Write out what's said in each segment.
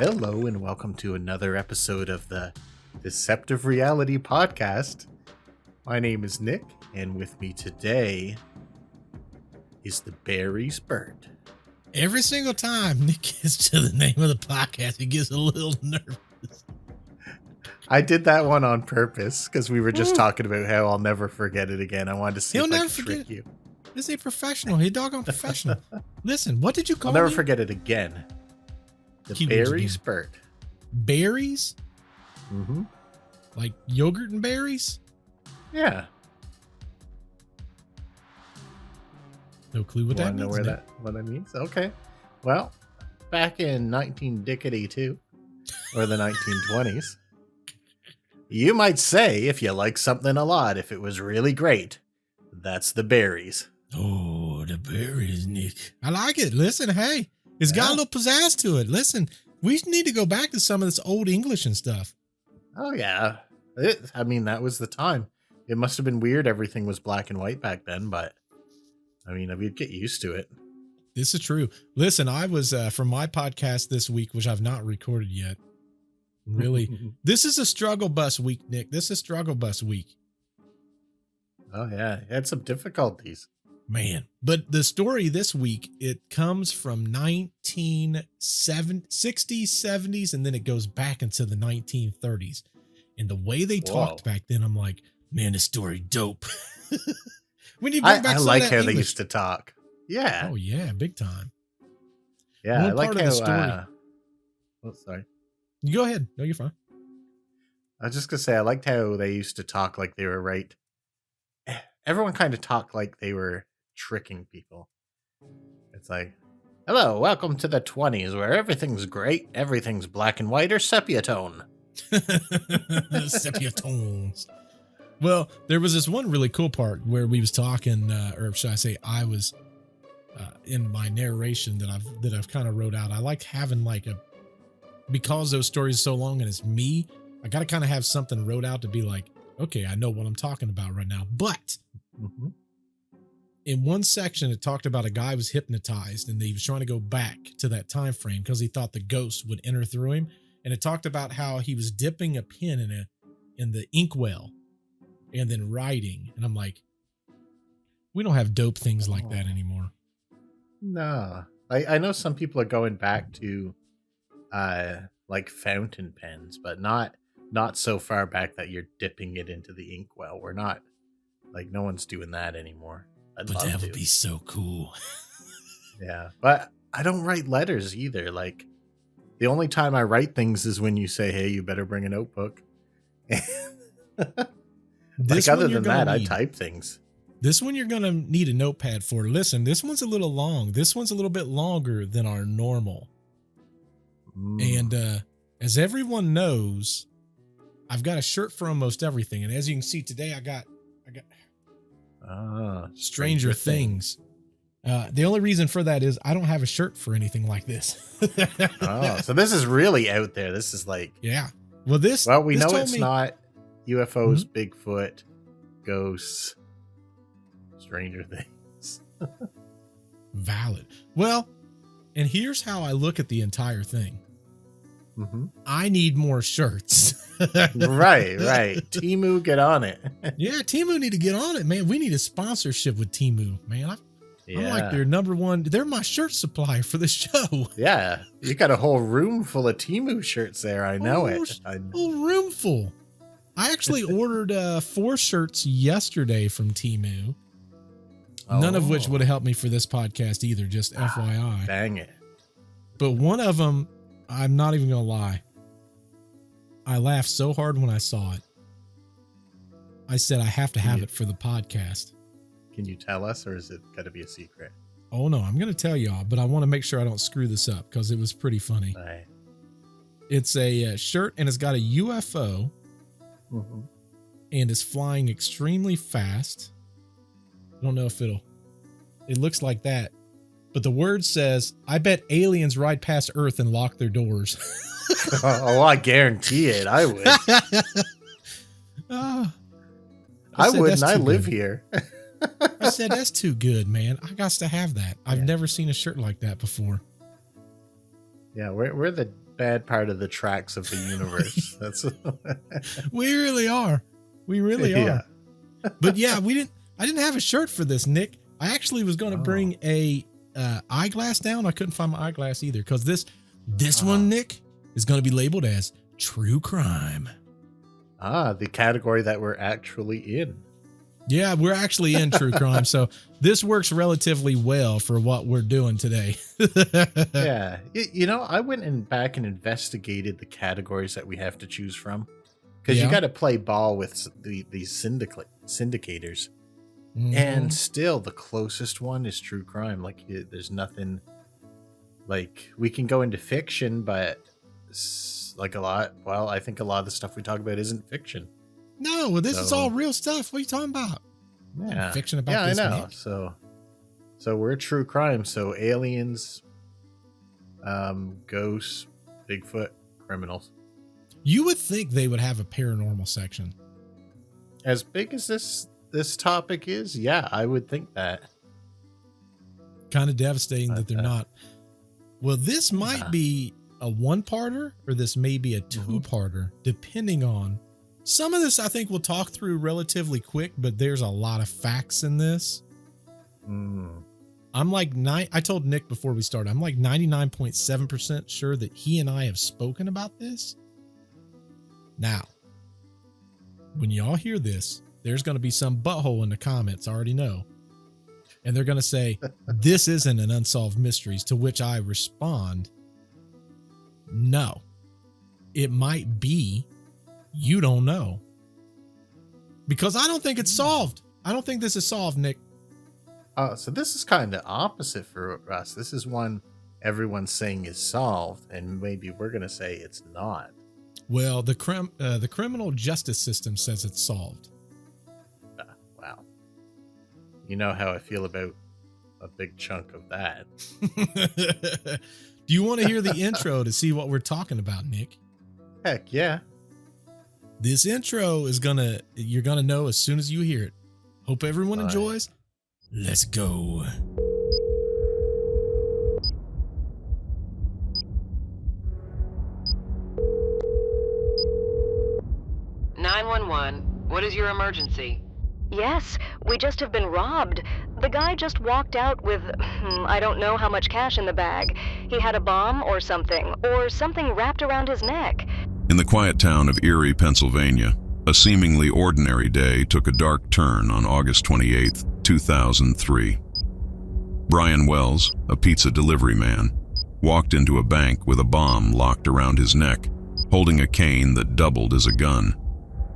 Hello and welcome to another episode of the Deceptive Reality Podcast. My name is Nick, and with me today is the Berry Spurt. Every single time Nick gets to the name of the podcast, he gets a little nervous. I did that one on purpose because we were just talking about how I'll never forget it again. I wanted to see if I could trick you. This is a professional. He's a doggone professional. Listen, what did you call I'll never me? forget it again. The Keywords Berry again. Spurt. Berries? Mm-hmm. Like yogurt and berries? Yeah. No clue what that Know means. what that means? Okay. Well, back in 1982 or the 1920s, you might say if you like something a lot, if it was really great, that's the berries. Oh, the berries, Nick. I like it. Listen, hey, it's got a little pizzazz to it. Listen, we need to go back to some of this old English and stuff. Oh, yeah. That was the time. It must have been weird. Everything was black and white back then, but we'd get used to it. This is true. Listen, I was from my podcast this week, which I've not recorded yet. Really, this is a struggle bus week, Nick. This is struggle bus week. Oh, yeah. It had some difficulties. Man, but the story this week, it comes from 1960s, 70s, and then it goes back into the 1930s. And the way they talked back then, I'm like, man, this story dope. When you bring back I like how they used to talk. Yeah. Oh, yeah, big time. Yeah, I like how... the story. Sorry. You go ahead. No, you're fine. I was just going to say, I liked how they used to talk like they were right. Everyone kind of talked like they were tricking people. It's like, hello, welcome to the 20s where everything's great, everything's black and white or sepia tone. Sepia tones. Well, there was this one really cool part where we was talking, or should I say, I was in my narration that I've kind of wrote out. I like having because those stories are so long and it's me, I got to kind of have something wrote out to be like, okay, I know what I'm talking about right now. But in one section, it talked about a guy was hypnotized and he was trying to go back to that time frame because he thought the ghost would enter through him. And it talked about how he was dipping a pen in the inkwell and then writing. And I'm like, we don't have dope things like that anymore. No, I know some people are going back to like fountain pens, but not so far back that you're dipping it into the inkwell. We're not no one's doing that anymore. But that would be so cool. Yeah, but I don't write letters either. Like the only time I write things is when you say, "Hey, you better bring a notebook." Other than that, I type things. This one you're going to need a notepad for. Listen, this one's a little long. This one's a little bit longer than our normal. And as everyone knows, I've got a shirt for almost everything. And as you can see today, I got Stranger Things. The only reason for that is I don't have a shirt for anything like this. So this is really out there. This is yeah. We know it's not UFOs, Bigfoot, ghosts, Stranger Things. Valid. Well, and here's how I look at the entire thing. I need more shirts. Right. Temu, get on it. Yeah, Temu need to get on it, man. We need a sponsorship with Temu, man. I'm like their number one. They're my shirt supplier for the show. Yeah, you got a whole room full of Temu shirts there. I know it. A whole room full. I actually ordered 4 shirts yesterday from Temu. None of which would have helped me for this podcast either, just FYI. Dang it. But one of them, I'm not even going to lie. I laughed so hard when I saw it. I said, I have to have it for the podcast. Can you tell us, or is it got to be a secret? Oh, no, I'm going to tell y'all, but I want to make sure I don't screw this up because it was pretty funny. Right. It's a shirt and it's got a UFO and it's flying extremely fast. I don't know if it looks like that, but the word says, I bet aliens ride past Earth and lock their doors. I guarantee it. I would. I wouldn't. I live here. I said, that's too good, man. I got to have that. I've never seen a shirt like that before. Yeah, we're the bad part of the tracks of the universe. That's We really are. We really are. But yeah, I didn't have a shirt for this, Nick. I actually was going to bring a eyeglass down. I couldn't find my eyeglass either, because this one, Nick, is going to be labeled as true crime. The category that we're actually in. Yeah, we're actually in true crime. So this works relatively well for what we're doing today. Yeah. I went back and investigated the categories that we have to choose from, because you got to play ball with these syndicators. Mm-hmm. And still the closest one is true crime. Like, there's nothing, like, we can go into fiction, but like I think a lot of the stuff we talk about isn't fiction. No, well, this is all real stuff. What are you talking about? Yeah, fiction about this. Yeah, I know. Man. So we're true crime. So aliens, ghosts, Bigfoot, criminals. You would think they would have a paranormal section. As big as this topic is, yeah, I would think that. Kind of devastating that they're not. Well, this might be a one-parter, or this may be a two-parter, depending on. Some of this I think we'll talk through relatively quick, but there's a lot of facts in this. I'm like I told Nick before we started, I'm like 99.7% sure that he and I have spoken about this. Now, when y'all hear this, there's going to be some butthole in the comments, I already know. And they're going to say, this isn't an unsolved mysteries, to which I respond, no, it might be. You don't know, because I don't think it's solved. I don't think this is solved, Nick. So this is kind of opposite for us. This is one everyone's saying is solved, and maybe we're going to say it's not. Well, the criminal justice system says it's solved. Wow. You know how I feel about a big chunk of that. Do you want to hear the intro to see what we're talking about, Nick? Heck yeah. This intro is you're gonna know as soon as you hear it. Hope everyone enjoys. Let's go. What is your emergency? Yes, we just have been robbed. The guy just walked out with, I don't know how much cash in the bag. He had a bomb or something wrapped around his neck. In the quiet town of Erie, Pennsylvania, a seemingly ordinary day took a dark turn on August 28, 2003. Brian Wells, a pizza delivery man, walked into a bank with a bomb locked around his neck, holding a cane that doubled as a gun.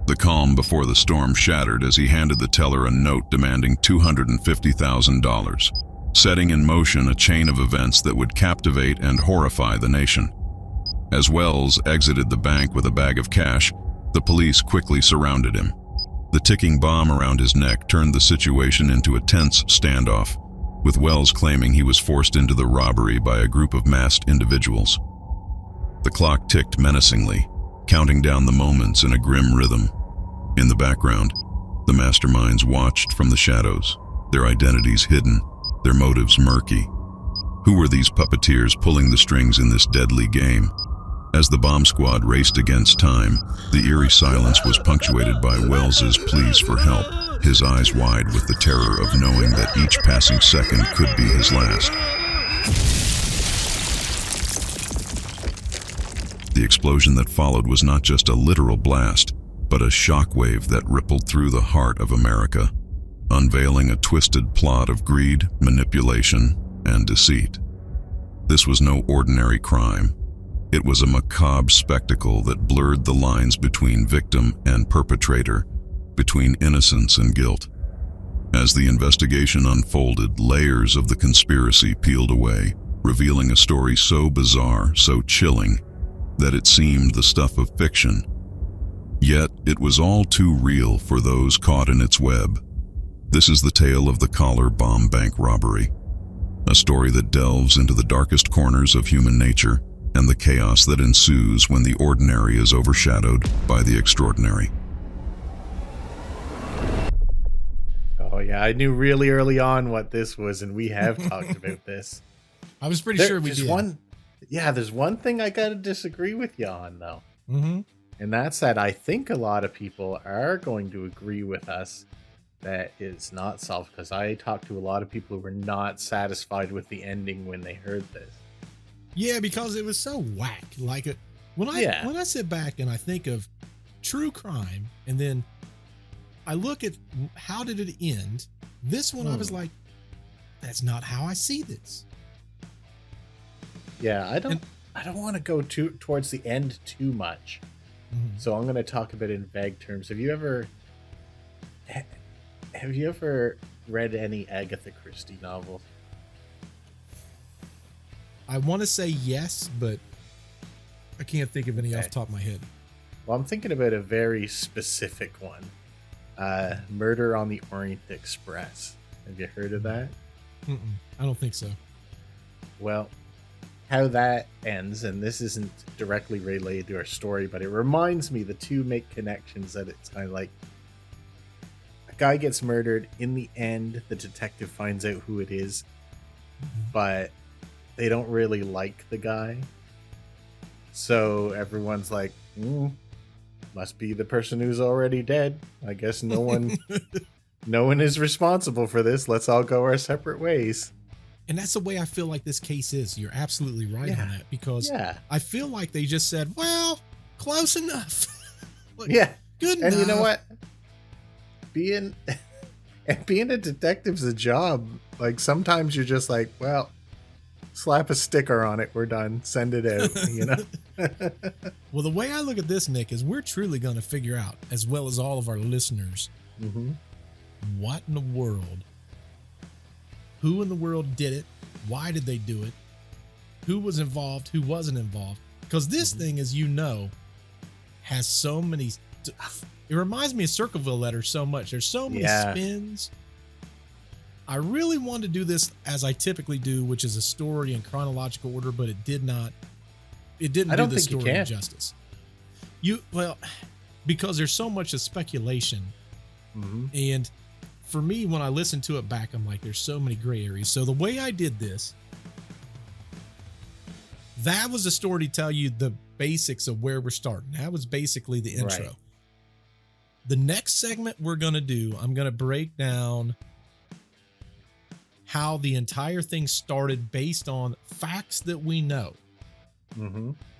The calm before the storm shattered as he handed the teller a note demanding $250,000, setting in motion a chain of events that would captivate and horrify the nation. As Wells exited the bank with a bag of cash, the police quickly surrounded him. The ticking bomb around his neck turned the situation into a tense standoff, with Wells claiming he was forced into the robbery by a group of masked individuals. The clock ticked menacingly, counting down the moments in a grim rhythm. In the background, the masterminds watched from the shadows, their identities hidden, their motives murky. Who were these puppeteers pulling the strings in this deadly game? As the bomb squad raced against time, the eerie silence was punctuated by Wells's pleas for help, his eyes wide with the terror of knowing that each passing second could be his last. The explosion that followed was not just a literal blast, but a shockwave that rippled through the heart of America, unveiling a twisted plot of greed, manipulation, and deceit. This was no ordinary crime. It was a macabre spectacle that blurred the lines between victim and perpetrator, between innocence and guilt. As the investigation unfolded, layers of the conspiracy peeled away, revealing a story so bizarre, so chilling, that it seemed the stuff of fiction. Yet it was all too real for those caught in its web. This is the tale of the Collar Bomb Bank robbery, a story that delves into the darkest corners of human nature and the chaos that ensues when the ordinary is overshadowed by the extraordinary. Oh yeah, I knew really early on what this was, and we have talked about this. I was pretty sure we did. Yeah, there's one thing I gotta disagree with you on, though. Mm-hmm. And that's that I think a lot of people are going to agree with us that it's not solved, because I talked to a lot of people who were not satisfied with the ending when they heard this. Yeah, because it was so whack. Like when I sit back and I think of true crime, and then I look at how did it end, this one I was like, that's not how I see this. Yeah, I don't want to go towards the end too much. Mm-hmm. So I'm going to talk about it in vague terms. Have you ever read any Agatha Christie novels? I want to say yes, but I can't think of any off the top of my head. Well, I'm thinking about a very specific one. Murder on the Orient Express. Have you heard of that? Mm-mm, I don't think so. Well, how that ends, and this isn't directly related to our story, but it reminds me the two make connections, that it's kind of like a guy gets murdered. In the end, the detective finds out who it is, but they don't really like the guy. So everyone's like, must be the person who's already dead. I guess no one is responsible for this. Let's all go our separate ways. And that's the way I feel like this case is. You're absolutely right on that, because I feel like they just said, well, close enough. Like, good enough. And you know what? Being a detective's a job. Like, sometimes you're just like, well, slap a sticker on it. We're done. Send it out, you know? Well, the way I look at this, Nick, is we're truly going to figure out, as well as all of our listeners, what in the world, who in the world did it? Why did they do it? Who was involved? Who wasn't involved? Because this thing, as you know, has so many. It reminds me of Circleville Letters so much. There's so many spins. I really wanted to do this as I typically do, which is a story in chronological order, but it did not. It didn't do the story justice. Because there's so much of speculation, and for me, when I listen to it back, I'm like, there's so many gray areas. So the way I did this, that was a story to tell you the basics of where we're starting. That was basically the intro. Right. The next segment we're going to do, I'm going to break down how the entire thing started based on facts that we know.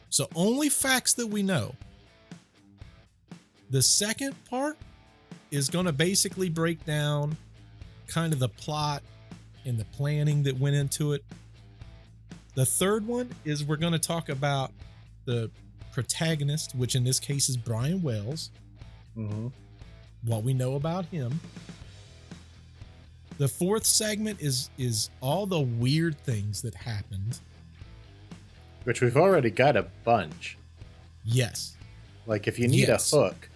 So only facts that we know. The second part is going to basically break down kind of the plot and the planning that went into it. The third one is we're going to talk about the protagonist, which in this case is Brian Wells. What we know about him. The fourth segment is all the weird things that happened, which we've already got a bunch. Yes. Like if you need a hook,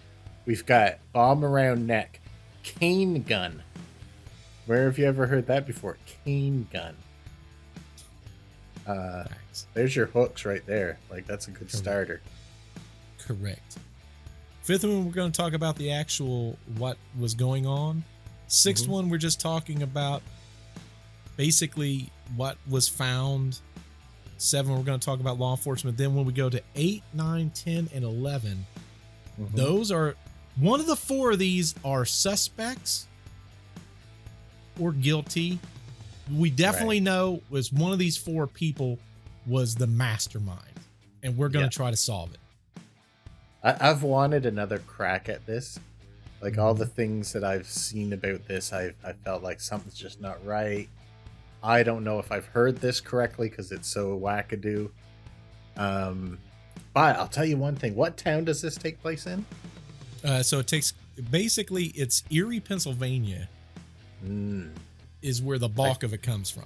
we've got bomb around neck, cane gun. Where have you ever heard that before? Cane gun. There's your hooks right there. Like that's a good starter. Correct. Fifth one, we're going to talk about the actual what was going on. Sixth one, we're just talking about basically what was found. 7, we're going to talk about law enforcement. Then when we go to 8, 9, 10, and 11, those are, one of the 4 of these are suspects or guilty. We definitely know was one of these 4 people was the mastermind, and we're going to try to solve it. I've wanted another crack at this. Like all the things that I've seen about this, I felt like something's just not right. I don't know if I've heard this correctly because it's so wackadoo. But I'll tell you one thing. What town does this take place in? So it takes, basically it's Erie, Pennsylvania is where the bulk of it comes from.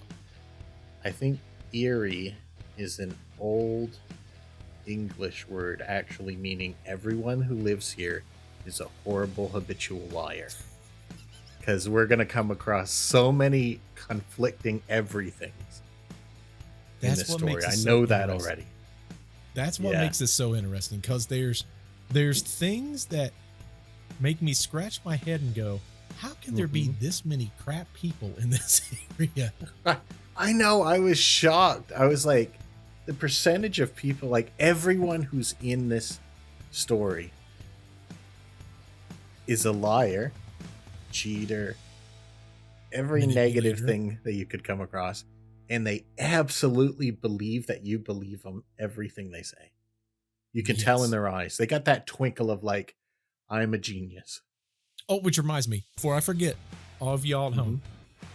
I think Erie is an old English word actually meaning everyone who lives here is a horrible habitual liar, because we're going to come across so many conflicting everythings in this story. I know that already. That's what makes this so interesting, because there's things that make me scratch my head and go, how can there be this many crap people in this area? I know. I was shocked. I was like, the percentage of people, like everyone who's in this story is a liar, cheater, every negative thing that you could come across, and they absolutely believe that you believe them everything they say. You can tell in their eyes. They got that twinkle of like, I'm a genius. Oh, which reminds me, before I forget, all of y'all at home,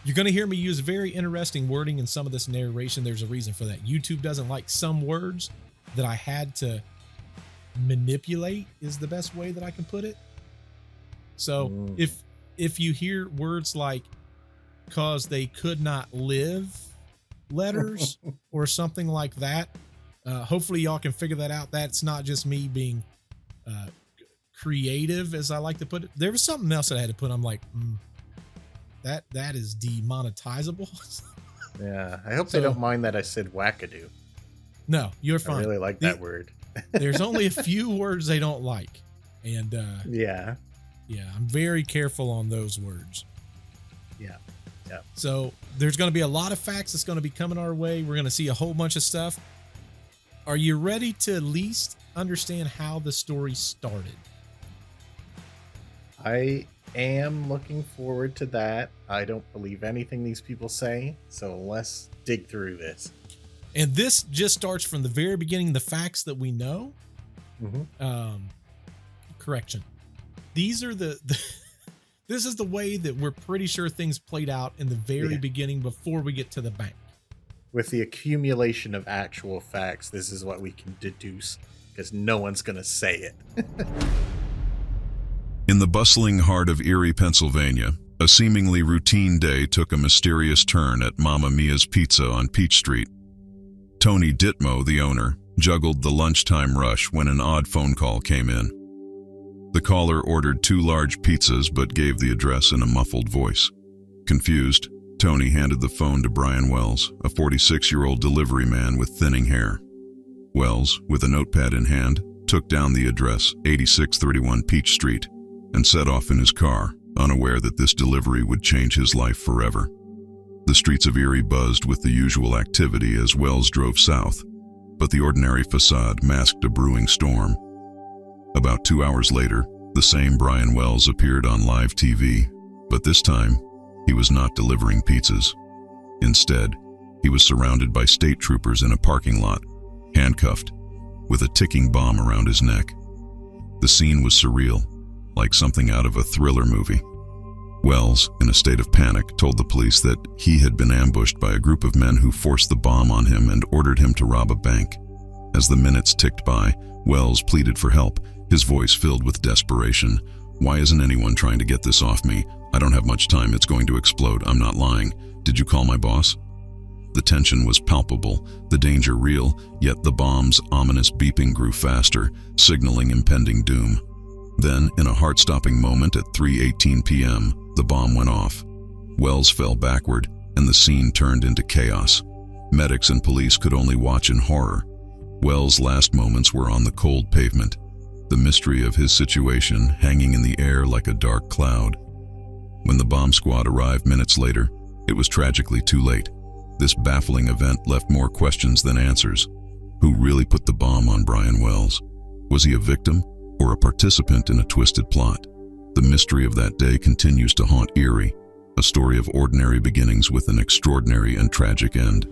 you're going to hear me use very interesting wording in some of this narration. There's a reason for that. YouTube doesn't like some words that I had to manipulate, is the best way that I can put it. So if you hear words like "cause they could not live" letters or something like that, hopefully y'all can figure that out. That's not just me being creative, as I like to put it. There was something else that I had to put. I'm like, that is demonetizable. Yeah, I hope they don't mind that I said wackadoo. No, you're fine. I really like that word. There's only a few words they don't like, and yeah, I'm very careful on those words. Yeah. So there's going to be a lot of facts that's going to be coming our way. We're going to see a whole bunch of stuff. Are you ready to at least understand how the story started? I am looking forward to that. I don't believe anything these people say, so let's dig through this. And this just starts from the very beginning, the facts that we know. Correction. These are this is the way that we're pretty sure things played out in the very beginning before we get to the bank. With the accumulation of actual facts, this is what we can deduce, because no one's going to say it. In the bustling heart of Erie, Pennsylvania, a seemingly routine day took a mysterious turn at Mamma Mia's Pizza on Peach Street. Tony Ditmo, the owner, juggled the lunchtime rush when an odd phone call came in. The caller ordered 2 large pizzas but gave the address in a muffled voice. Confused, Tony handed the phone to Brian Wells, a 46-year-old delivery man with thinning hair. Wells, with a notepad in hand, took down the address, 8631 Peach Street, and set off in his car, unaware that this delivery would change his life forever. The streets of Erie buzzed with the usual activity as Wells drove south, but the ordinary facade masked a brewing storm. About 2 hours later, the same Brian Wells appeared on live TV, but this time, he was not delivering pizzas. Instead, he was surrounded by state troopers in a parking lot, handcuffed, with a ticking bomb around his neck. The scene was surreal, like something out of a thriller movie. Wells, in a state of panic, told the police that he had been ambushed by a group of men who forced the bomb on him and ordered him to rob a bank. As the minutes ticked by, Wells pleaded for help, his voice filled with desperation. "Why isn't anyone trying to get this off me? I don't have much time. It's going to explode. I'm not lying. Did you call my boss?" The tension was palpable, the danger real, yet the bomb's ominous beeping grew faster, signaling impending doom. Then, in a heart-stopping moment at 3:18 p.m., the bomb went off. Wells fell backward, and the scene turned into chaos. Medics and police could only watch in horror. Wells' last moments were on the cold pavement, the mystery of his situation hanging in the air like a dark cloud. When the bomb squad arrived minutes later, it was tragically too late. This baffling event left more questions than answers. Who really put the bomb on Brian Wells? Was he a victim or a participant in a twisted plot? The mystery of that day continues to haunt Erie, a story of ordinary beginnings with an extraordinary and tragic end.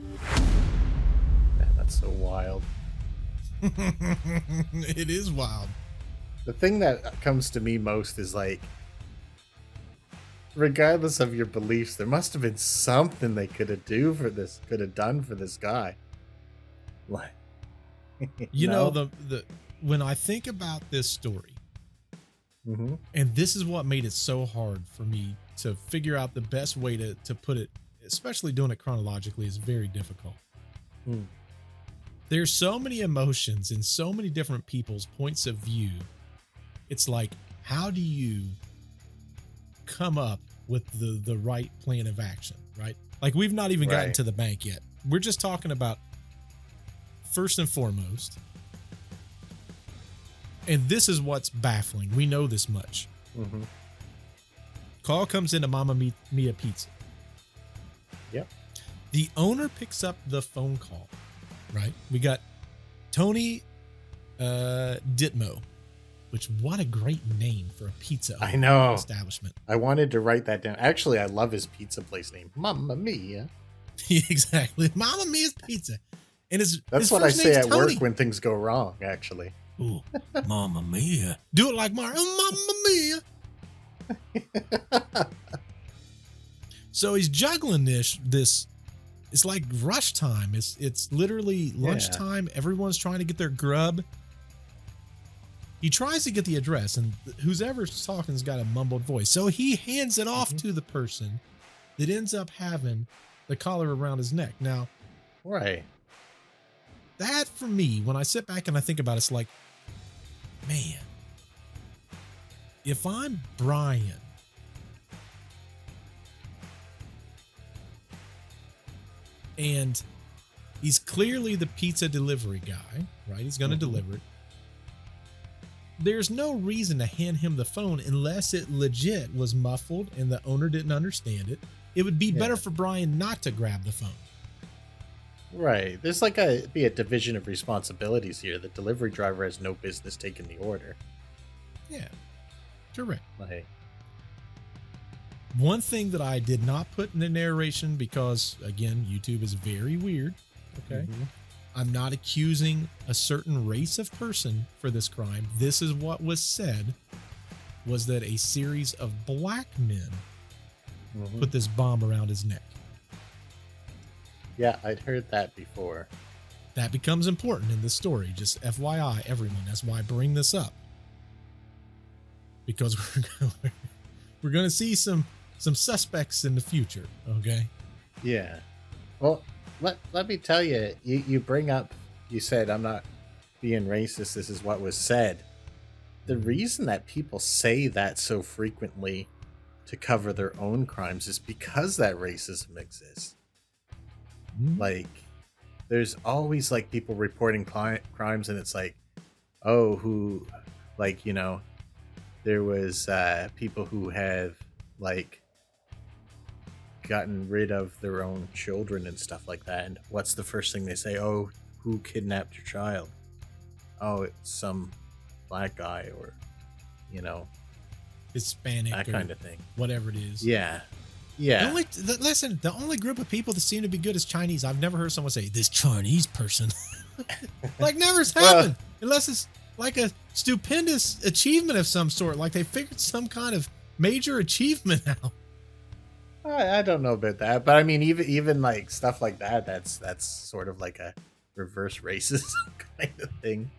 Man, that's so wild. It is wild. The thing that comes to me most is like, regardless of your beliefs, there must have been something they could have done for this guy. Like, you know, the when I think about this story, and this is what made it so hard for me to figure out the best way to put it, especially doing it chronologically, is very difficult. There's so many emotions and so many different people's points of view. It's like, how do you come up with the right plan of action, right? Like, we've not even gotten to the bank yet. We're just talking about, first and foremost, and this is what's baffling. We know this much. Call comes into Mamma Mia Pizza. Yep. The owner picks up the phone call right? We got Tony Ditmo, which what a great name for a pizza I know. establishment. I wanted to write that down. Actually, I love his pizza place name, Mamma Mia. Exactly. Mamma Mia's Pizza. And That's what I say at work when things go wrong, actually. Ooh, Mamma Mia. Do it like Mario. Mamma Mia. So he's juggling this. It's like rush time. It's literally lunchtime. Everyone's trying to get their grub. He tries to get the address, and whoever's talking's got a mumbled voice. So he hands it off to the person that ends up having the collar around his neck. Now, Right. that for me, when I sit back and I think about it, it's like, man, if I'm Brian, and he's clearly the pizza delivery guy, right? He's going to deliver it. There's no reason to hand him the phone unless it legit was muffled and the owner didn't understand it. It would be better for Brian not to grab the phone. Right. There's like be a division of responsibilities here. The delivery driver has no business taking the order. Yeah, correct. Like, One thing that I did not put in the narration because, again, YouTube is very weird. Okay. I'm not accusing a certain race of person for this crime. This is what was said, was that a series of black men put this bomb around his neck. Yeah, I'd heard that before. That becomes important in this story. Just FYI, everyone. That's why I bring this up. Because we're going to see some suspects in the future, okay? Yeah. Well, let me tell you, you bring up, you said, I'm not being racist, this is what was said. The reason that people say that so frequently to cover their own crimes is because that racism exists. Like, there's always like people reporting crimes, and it's like, oh, there was people who have like gotten rid of their own children and stuff like that. And what's the first thing they say? Oh, who kidnapped your child? Oh, it's some black guy, or Hispanic, that kind of thing. Whatever it is. Yeah. Listen, the only group of people that seem to be good is Chinese. I've never heard someone say this Chinese person. Like, never's happened, unless it's like a stupendous achievement of some sort. Like they figured some kind of major achievement out. I don't know about that, but I mean, even like stuff like that, that's sort of like a reverse racism kind of thing.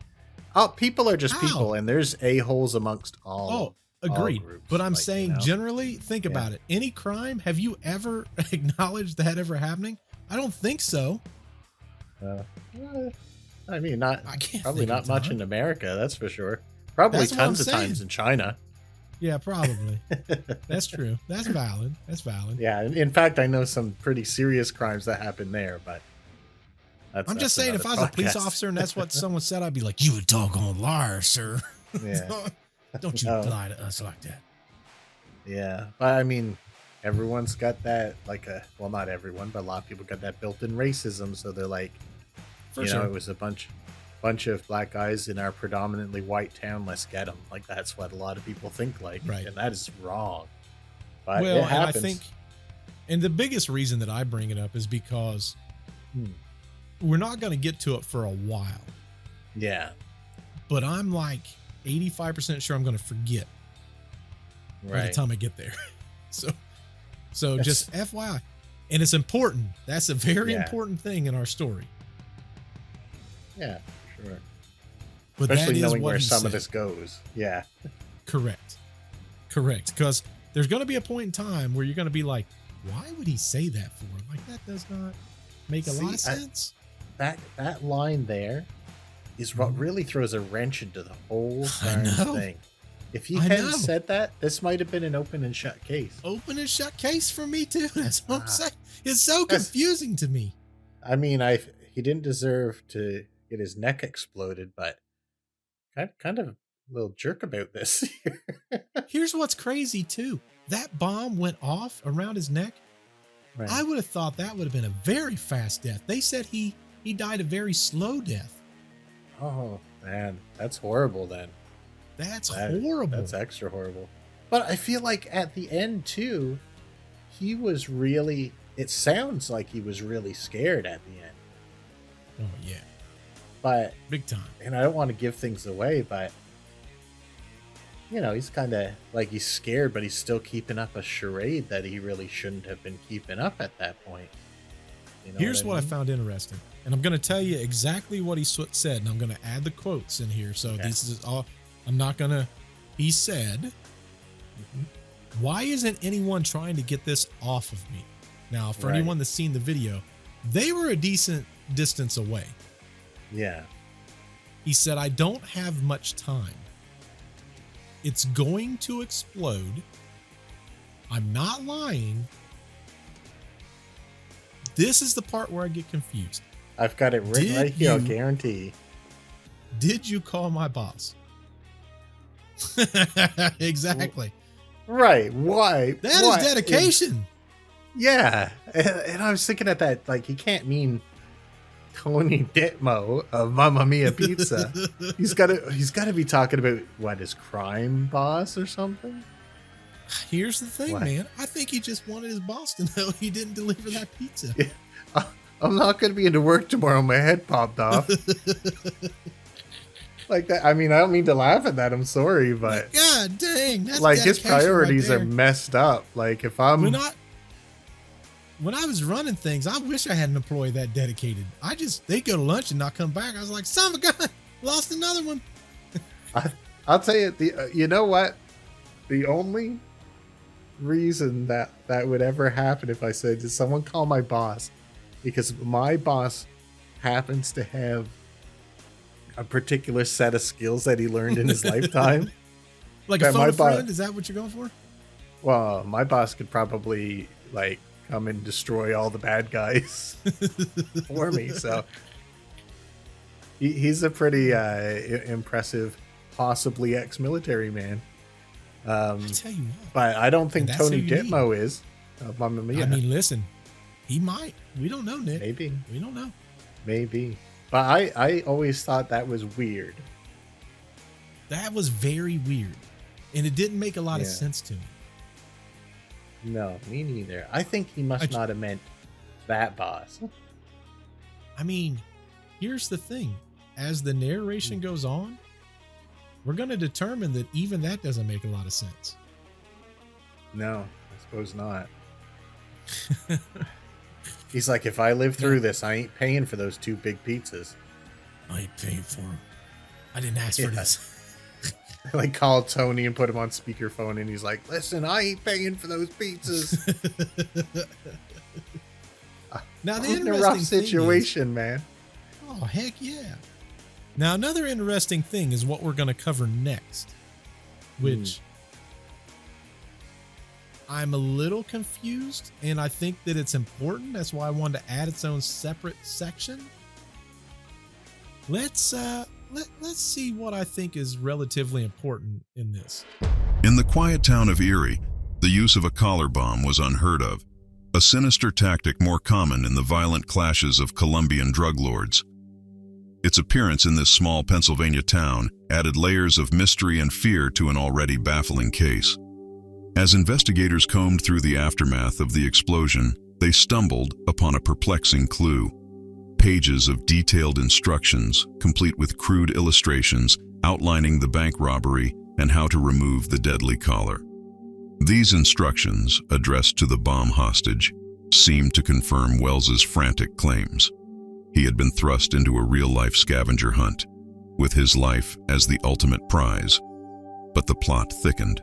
Oh, people are just people, and there's a-holes amongst all. Agreed. All groups, but I'm saying generally, think Yeah. about it. Any crime, have you ever acknowledged that ever happening? I don't think so. I mean, I can't probably think of not a much time. in America, that's for sure. Probably That's what I'm tons of times saying. in China. Yeah, probably. That's true. That's valid. Yeah, in fact, I know some pretty serious crimes that happen there, but I'm just saying, if I was a police officer and that's what someone said, I'd be like, "You a doggone liar, sir." Yeah. Don't you lie to us like that. Yeah, but I mean, everyone's got that, well, not everyone, but a lot of people got that built-in racism, so they're like, For sure. it was a bunch of black guys in our predominantly white town, let's get them. Like, that's what a lot of people think, like, Right. and that is wrong. But Well, it and I happens. think, and the biggest reason that I bring it up is because we're not going to get to it for a while. Yeah, But I'm like 85% sure I'm going to forget by the right. time I get there. So just FYI. And it's important. That's a very Yeah. important thing in our story. Yeah, sure. But Especially that is knowing what where he some of said. this goes. Yeah. Correct. Because there's going to be a point in time where you're going to be like, why would he say that for? Like, that does not make a lot of See, sense. That line there is what really throws a wrench into the whole I darn know. thing. If he I hadn't know. said that, this might have been an open and shut case. Open and shut case for me too. That's what I'm Ah. saying. It's so That's- confusing to me. I mean, he didn't deserve to get his neck exploded, but kind of a little jerk about this. Here's what's crazy too. That bomb went off around his neck. Right. I would have thought that would have been a very fast death. They said he He died a very slow death. Oh, man. That's horrible then. That's horrible. That's extra horrible. But I feel like at the end, too, he was really... It sounds like he was really scared at the end. Oh, yeah. But... Big time. And I don't want to give things away, but... You know, he's kind of like he's scared, but he's still keeping up a charade that he really shouldn't have been keeping up at that point. You know Here's what I mean? found interesting. And I'm going to tell you exactly what he said. And I'm going to add the quotes in here. So this is all, I'm not going to, he said, why isn't anyone trying to get this off of me? Now, for anyone that's seen the video, they were a decent distance away. Yeah. He said, I don't have much time. It's going to explode. I'm not lying. This is the part where I get confused. I've got it written right here, I'll guarantee. Did you call my boss? Exactly. Right. Why? That is dedication. Yeah. And I was thinking at that, like, he can't mean Tony Ditmo of Mamma Mia Pizza. He's got to be talking about what, his crime boss or something. Here's the thing, man. I think he just wanted his boss to know he didn't deliver that pizza. Yeah. I'm not going to be into work tomorrow. My head popped off. Like that. I mean, I don't mean to laugh at that. I'm sorry, but God dang, that's like his dedication priorities right are messed up. Like if I'm when I was running things, I wish I had an employee that dedicated. They go to lunch and not come back. I was like, son of a gun, lost another one. I'll tell you, you know what? The only reason that would ever happen if I said, did someone call my boss? Because my boss happens to have a particular set of skills that he learned in his lifetime. Like a phone friend? Is that what you're going for? Well, my boss could probably like come and destroy all the bad guys for me. So he's a pretty impressive, possibly ex-military man. I tell you what, but I don't think Tony Ditmo is. Mamma Mia. I mean, listen, he might. We don't know, Nick. Maybe. We don't know. Maybe. But I always thought that was weird. That was very weird. And it didn't make a lot of sense to me. No, me neither. I think he must not have meant that boss. I mean, here's the thing. As the narration goes on, we're going to determine that even that doesn't make a lot of sense. No, I suppose not. He's like, if I live through this, I ain't paying for those 2 big pizzas. I ain't paying for them. I didn't ask for this. Like call Tony and put him on speakerphone, and he's like, listen, I ain't paying for those pizzas. Now, the I'm in a rough situation, man. Oh, heck yeah. Now, another interesting thing is what we're going to cover next, which I'm a little confused, and I think that it's important. That's why I wanted to add its own separate section. Let's see what I think is relatively important in this. In the quiet town of Erie, the use of a collar bomb was unheard of, a sinister tactic more common in the violent clashes of Colombian drug lords. Its appearance in this small Pennsylvania town added layers of mystery and fear to an already baffling case. As investigators combed through the aftermath of the explosion, they stumbled upon a perplexing clue. Pages of detailed instructions, complete with crude illustrations outlining the bank robbery and how to remove the deadly collar. These instructions, addressed to the bomb hostage, seemed to confirm Wells's frantic claims. He had been thrust into a real-life scavenger hunt, with his life as the ultimate prize. But the plot thickened.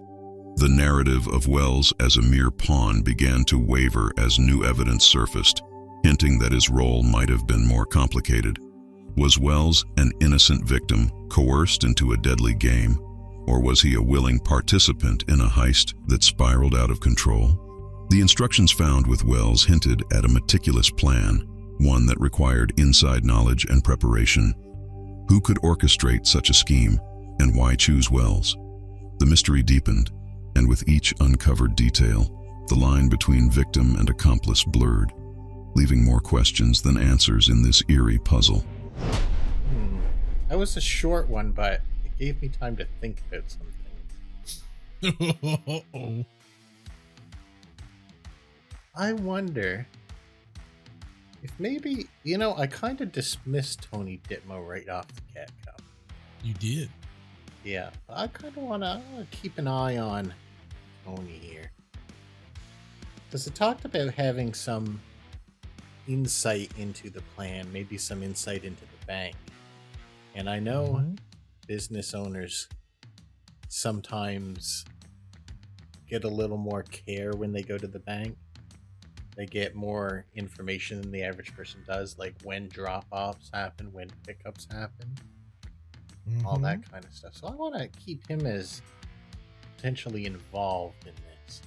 The narrative of Wells as a mere pawn began to waver as new evidence surfaced, hinting that his role might have been more complicated. Was Wells an innocent victim coerced into a deadly game, or was he a willing participant in a heist that spiraled out of control? The instructions found with Wells hinted at a meticulous plan, one that required inside knowledge and preparation. Who could orchestrate such a scheme, and why choose Wells? The mystery deepened, and with each uncovered detail, the line between victim and accomplice blurred. leaving more questions than answers in this eerie puzzle. That was a short one, but it gave me time to think about something. I wonder if maybe, I kind of dismissed Tony Ditmo right off the get-go. You did. Yeah, I kind of want to keep an eye on Tony here. Because it talked about having some insight into the plan, maybe some insight into the bank. And I know business owners sometimes get a little more care when they go to the bank. They get more information than the average person does, like when drop-offs happen, when pickups happen, all that kind of stuff. So I want to keep him as potentially involved in this.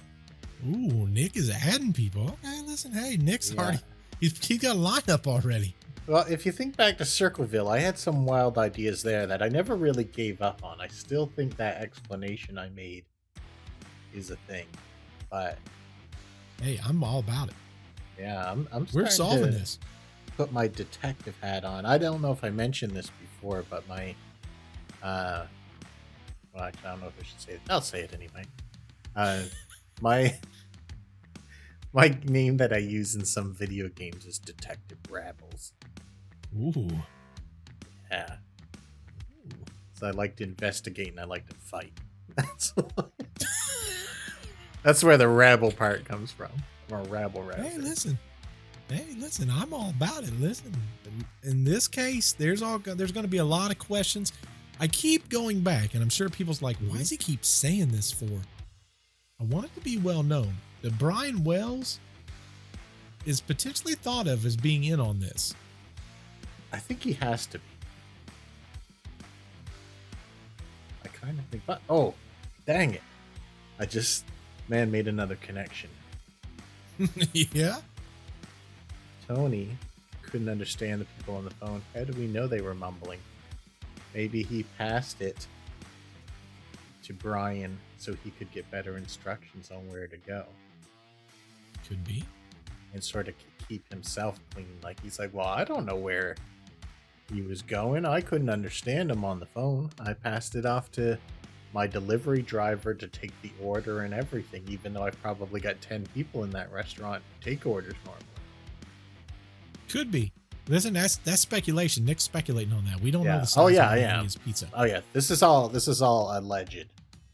Ooh, Nick is adding people. Okay, listen, hey, Nick's already, he's got a lineup already. Well, if you think back to Circleville, I had some wild ideas there that I never really gave up on. I still think that explanation I made is a thing, but hey, I'm all about it. Yeah, we're solving this. Put my detective hat on. I don't know if I mentioned this before, but my well, actually, I don't know if I should say it. I'll say it anyway. My name that I use in some video games is Detective Rabbles. Ooh. Yeah. Ooh. So I like to investigate and I like to fight. That's where the rabble part comes from. Or rabble. Hey, listen, I'm all about it. Listen, in this case, there's going to be a lot of questions. I keep going back, and I'm sure people's like, why does he keep saying this for? I want it to be well known that Brian Wells is potentially thought of as being in on this. I think he has to be. I kind of think, but oh, dang it. I just, made another connection. Yeah? Tony couldn't understand the people on the phone. How do we know they were mumbling? Maybe he passed it to Brian so he could get better instructions on where to go. Could be. And sort of keep himself clean. Like, he's like, well, I don't know where he was going. I couldn't understand him on the phone. I passed it off to my delivery driver to take the order and everything, even though I've probably got 10 people in that restaurant to take orders normally. Could be. Listen, that's speculation. Nick's speculating on that. We don't know the size of his pizza. Oh yeah. This is all alleged.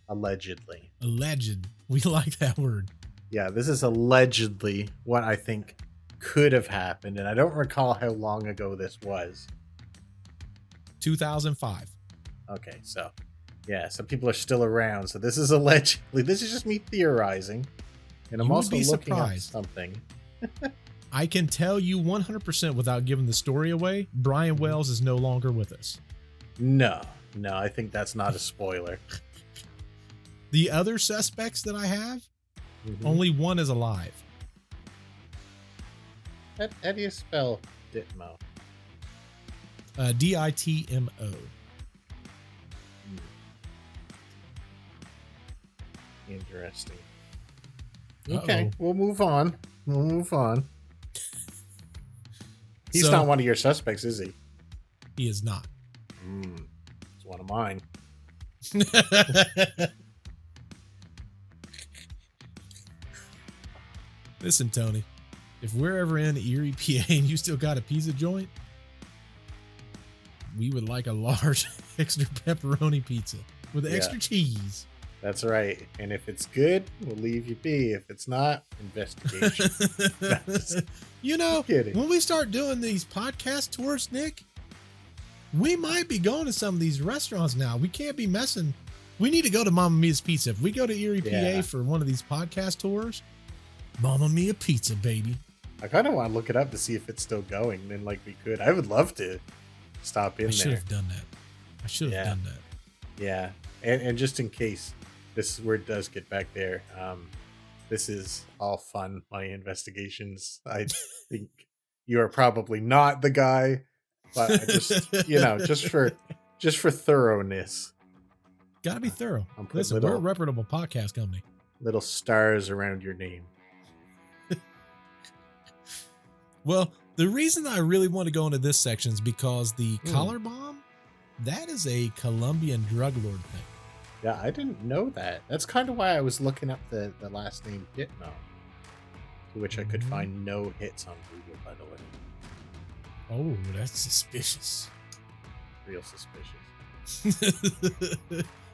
Allegedly. Alleged. We like that word. Yeah, this is allegedly what I think could have happened, and I don't recall how long ago this was. 2005. Okay, so yeah, some people are still around. So this is allegedly. This is just me theorizing, and I'm also looking at something. I can tell you 100% without giving the story away, Brian Wells is no longer with us. No, I think that's not a spoiler. The other suspects that I have, only one is alive. How do you spell Ditmo? Ditmo. Interesting. Okay, we'll move on. He's not one of your suspects, is he? He is not. It's one of mine. Listen, Tony, if we're ever in Erie, PA, and you still got a pizza joint, we would like a large extra pepperoni pizza with extra cheese. That's right. And if it's good, we'll leave you be. If it's not, investigation. When we start doing these podcast tours, Nick, we might be going to some of these restaurants now. We can't be messing. We need to go to Mamma Mia's Pizza. If we go to Erie, PA for one of these podcast tours, Mamma Mia Pizza, baby. I kind of want to look it up to see if it's still going. Then, we could. I would love to stop in there. I should have done that. Yeah. And just in case this is where it does get back there, this is all fun. My investigations. I think you are probably not the guy, but I just, just for thoroughness. Gotta be thorough. Listen, we're a reputable podcast company. Little stars around your name. Well, the reason I really want to go into this section is because the collar bomb, that is a Colombian drug lord thing. Yeah, I didn't know that. That's kind of why I was looking up the last name Hitmo, to which I could find no hits on Google, by the way. Oh, that's suspicious. Real suspicious.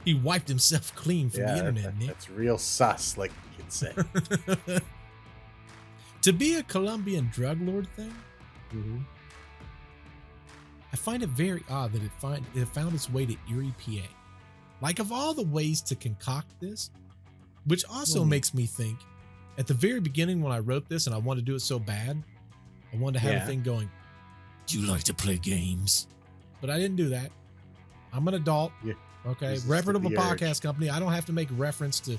He wiped himself clean from the internet, Nick. That's real sus, like the kids say. To be a Colombian drug lord thing, I find it very odd that it found its way to Erie, PA. Like, of all the ways to concoct this, which also makes me think, at the very beginning when I wrote this and I wanted to do it so bad, I wanted to have a thing going, do you like to play games? But I didn't do that. I'm an adult. Yeah. Okay. Reputable podcast company. I don't have to make reference to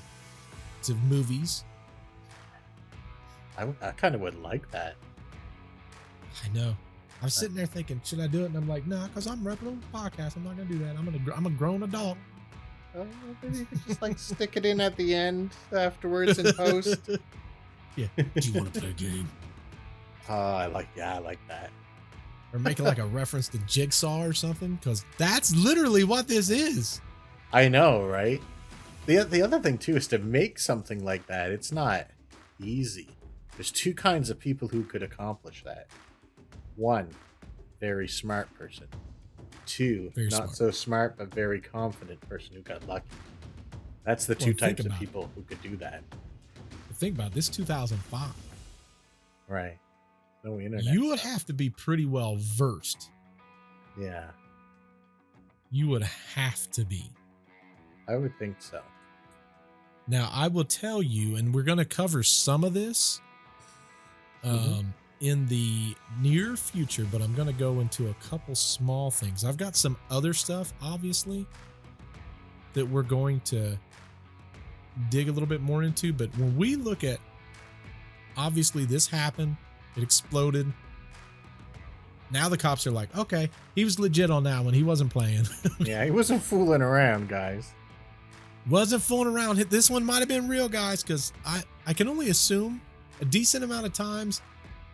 movies. I kind of would like that. I know. I was sitting there thinking, should I do it? And I'm like, nah, because I'm a reputable podcast. I'm not going to do that. I'm a grown adult. Oh, maybe you could just like stick it in at the end afterwards in post. Yeah. Do you want to play a game? I like that. Or make it like a reference to Jigsaw or something, because that's literally what this is. I know, right? The other thing too is to make something like that. It's not easy. There's two kinds of people who could accomplish that. One, very smart person. Two, so smart but very confident person who got lucky. That's the two types of people who could do that. Think about this, 2005. Right. No internet. You would have to be pretty well versed. Yeah. You would have to be. I would think so. Now, I will tell you, and we're going to cover some of this in the near future, but I'm going to go into a couple small things. I've got some other stuff, obviously, that we're going to dig a little bit more into. But when we look at, obviously, this happened. It exploded. Now the cops are like, okay, he was legit on that one. He wasn't playing. Yeah, he wasn't fooling around, guys. Wasn't fooling around. This one might have been real, guys, because I can only assume a decent amount of times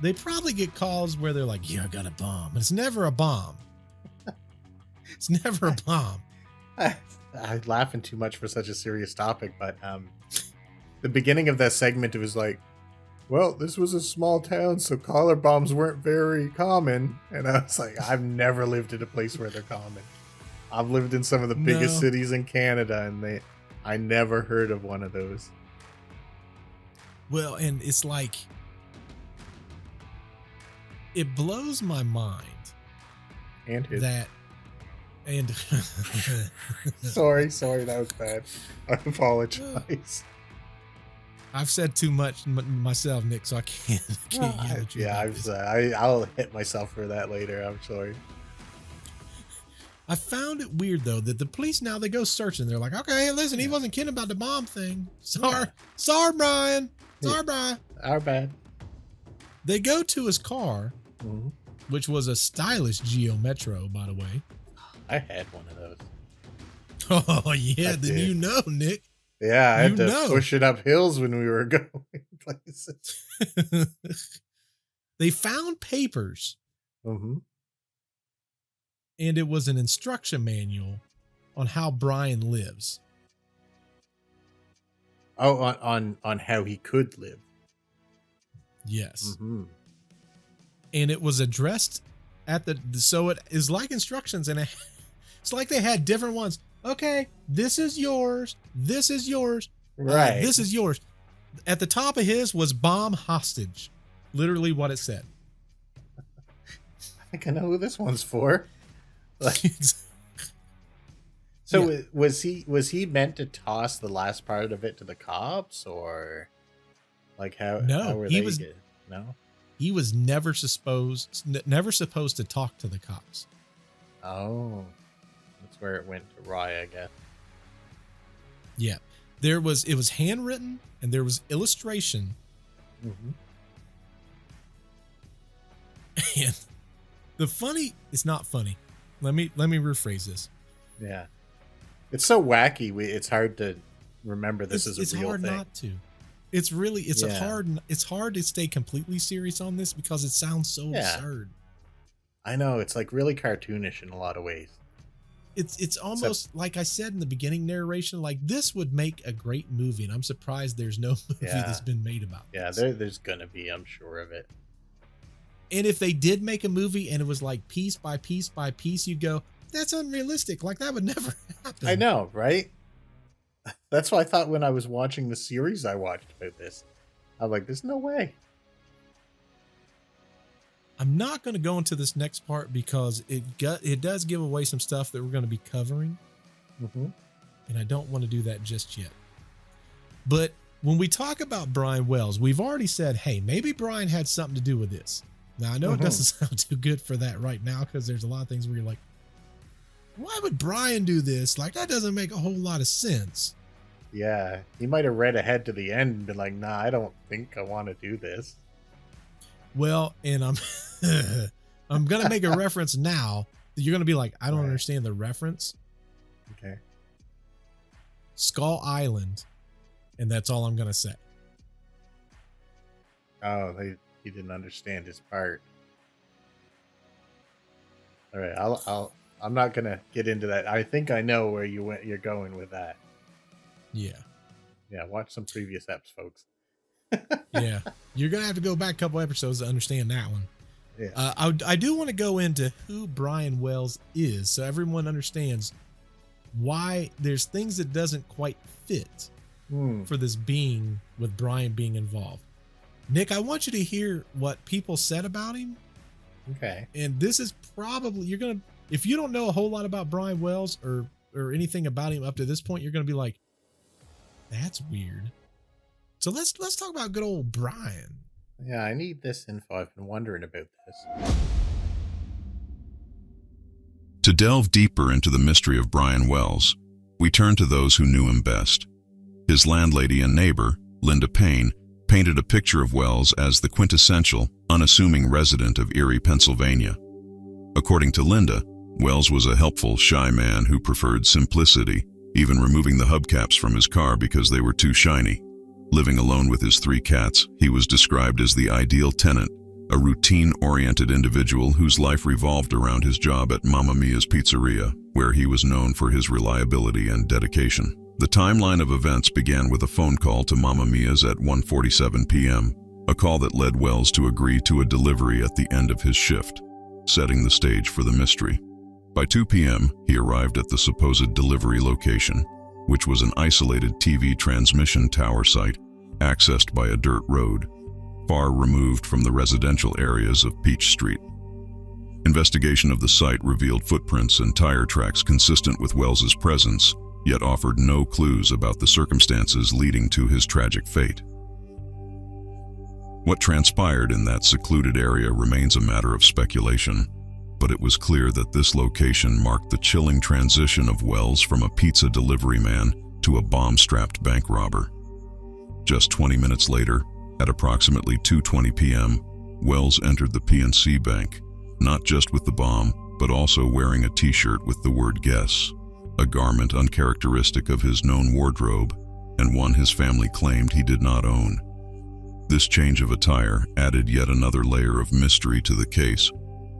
they probably get calls where they're like, yeah, I got a bomb. It's never a bomb. It's never a bomb. I'm laughing too much for such a serious topic, but the beginning of that segment, it was like, well, this was a small town, so collar bombs weren't very common. And I was like, I've never lived in a place where they're common. I've lived in some of the biggest cities in Canada, and I never heard of one of those. Well, and it's like, it blows my mind. And his. Sorry, that was bad. I apologize. I've said too much myself, Nick, so I can't yell at you. Yeah, I'll hit myself for that later. I'm sorry. I found it weird, though, that the police now, they go searching. They're like, okay, listen, he wasn't kidding about the bomb thing. Sorry, Brian. Sorry, Brian. Our bad. They go to his car, which was a stylish Geo Metro, by the way. I had one of those. Oh, yeah. Then you know, Nick. Yeah, I had to push it up hills when we were going places. They found papers. And it was an instruction manual on how Brian lives. Oh, on how he could live. Yes. And it was addressed at so it is like instructions, and it's like they had different ones. Okay, this is yours. This is yours. Right. This is yours. At the top of his was bomb hostage. Literally what it said. I think I know who this one's for. So was he meant to toss the last part of it to the cops, or like how? No, how were no. He was never supposed to talk to the cops. Oh. Where it went to Rye, I guess. Yeah. It was handwritten, and there was illustration. And it's not funny. Let me rephrase this. Yeah. It's so wacky. It's hard to remember this is a real thing. It's hard not to. It's really, Yeah. it's hard to stay completely serious on this because it sounds so Yeah. absurd. I know, it's like really cartoonish in a lot of ways. It's Except, almost like I said in the beginning narration, like this would make a great movie, and I'm surprised there's no movie that's yeah. been made about Yeah, this. there's gonna be, I'm sure of it. And if they did make a movie and it was like piece by piece by piece, you'd go, that's unrealistic. Like that would never happen. I know, right? That's what I thought when I was watching the series I watched about this. I'm like, there's no way. I'm not going to go into this next part because it does give away some stuff that we're going to be covering. Mm-hmm. And I don't want to do that just yet. But when we talk about Brian Wells, we've already said, hey, maybe Brian had something to do with this. Now, I know it doesn't sound too good for that right now because there's a lot of things where you're like, why would Brian do this? Like, that doesn't make a whole lot of sense. Yeah, he might have read ahead to the end and been like, nah, I don't think I want to do this. Well, and I'm going to make a reference now that you're going to be like, I don't Right. understand the reference. Okay. Skull Island. And that's all I'm going to say. Oh, he didn't understand his part. All right, I'm not gonna get into that. I think I know where you're going with that. Yeah. Yeah, watch some previous eps, folks. Yeah. You're going to have to go back a couple episodes to understand that one. Yeah. I do want to go into who Brian Wells is so everyone understands why there's things that doesn't quite fit for this being with Brian being involved. Nick, I want you to hear what people said about him. Okay. And this is probably, if you don't know a whole lot about Brian Wells or anything about him up to this point, you're going to be like, that's weird. So let's talk about good old Brian. Yeah, I need this info. I've been wondering about this. To delve deeper into the mystery of Brian Wells, we turn to those who knew him best. His landlady and neighbor, Linda Payne, painted a picture of Wells as the quintessential, unassuming resident of Erie, Pennsylvania. According to Linda, Wells was a helpful, shy man who preferred simplicity, even removing the hubcaps from his car because they were too shiny. Living alone with his 3 cats, he was described as the ideal tenant, a routine-oriented individual whose life revolved around his job at Mamma Mia's Pizzeria, where he was known for his reliability and dedication. The timeline of events began with a phone call to Mamma Mia's at 1:47 p.m., a call that led Wells to agree to a delivery at the end of his shift, setting the stage for the mystery. By 2 p.m., he arrived at the supposed delivery location, which was an isolated TV transmission tower site accessed by a dirt road, far removed from the residential areas of Peach Street. Investigation of the site revealed footprints and tire tracks consistent with Wells's presence, yet offered no clues about the circumstances leading to his tragic fate. What transpired in that secluded area remains a matter of speculation, but it was clear that this location marked the chilling transition of Wells from a pizza delivery man to a bomb-strapped bank robber. Just 20 minutes later, at approximately 2:20 p.m., Wells entered the PNC Bank, not just with the bomb, but also wearing a t-shirt with the word "Guess," a garment uncharacteristic of his known wardrobe and one his family claimed he did not own. This change of attire added yet another layer of mystery to the case,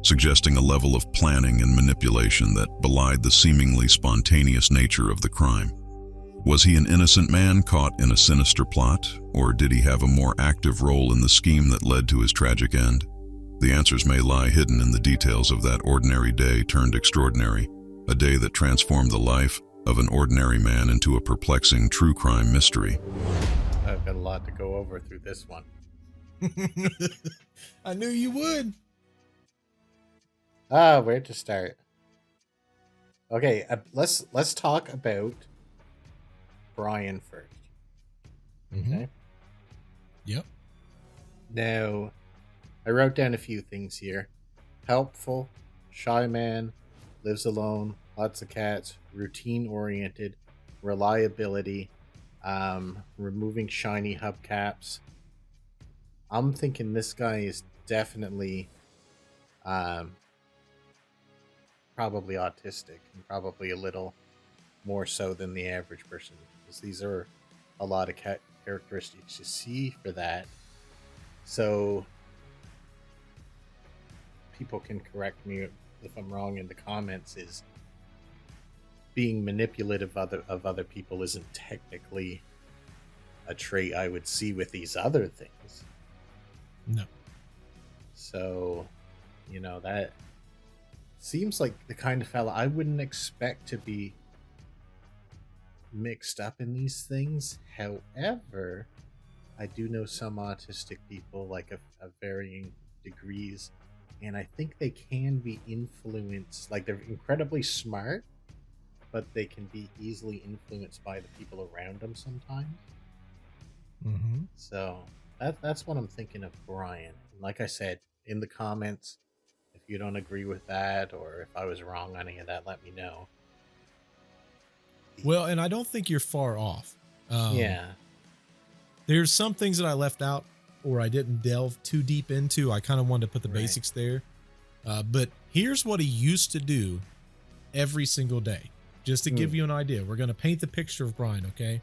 suggesting a level of planning and manipulation that belied the seemingly spontaneous nature of the crime. Was he an innocent man caught in a sinister plot, or did he have a more active role in the scheme that led to his tragic end? The answers may lie hidden in the details of that ordinary day turned extraordinary, a day that transformed the life of an ordinary man into a perplexing true crime mystery. I've got a lot to go over through this one. I knew you would. Where to start? Okay, let's talk about Brian first. Okay. Yep. Now, I wrote down a few things here. Helpful, shy man, lives alone, lots of cats, routine-oriented, reliability, removing shiny hubcaps. I'm thinking this guy is definitely probably autistic, and probably a little more so than the average person, because these are a lot of characteristics you see for that. So people can correct me if I'm wrong in the comments, is being manipulative of other people isn't technically a trait I would see with these other things. No. So, that seems like the kind of fella I wouldn't expect to be mixed up in these things. However, I do know some autistic people, like of varying degrees, and I think they can be influenced. Like, they're incredibly smart, but they can be easily influenced by the people around them sometimes. Mm-hmm. So that's what I'm thinking of Brian. Like I said, in the comments, if you don't agree with that, or if I was wrong on any of that, let me know. Well, and I don't think you're far off. Yeah. There's some things that I left out or I didn't delve too deep into. I kind of wanted to put the Right. basics there. But here's what he used to do every single day, just to give you an idea. We're going to paint the picture of Brian, okay?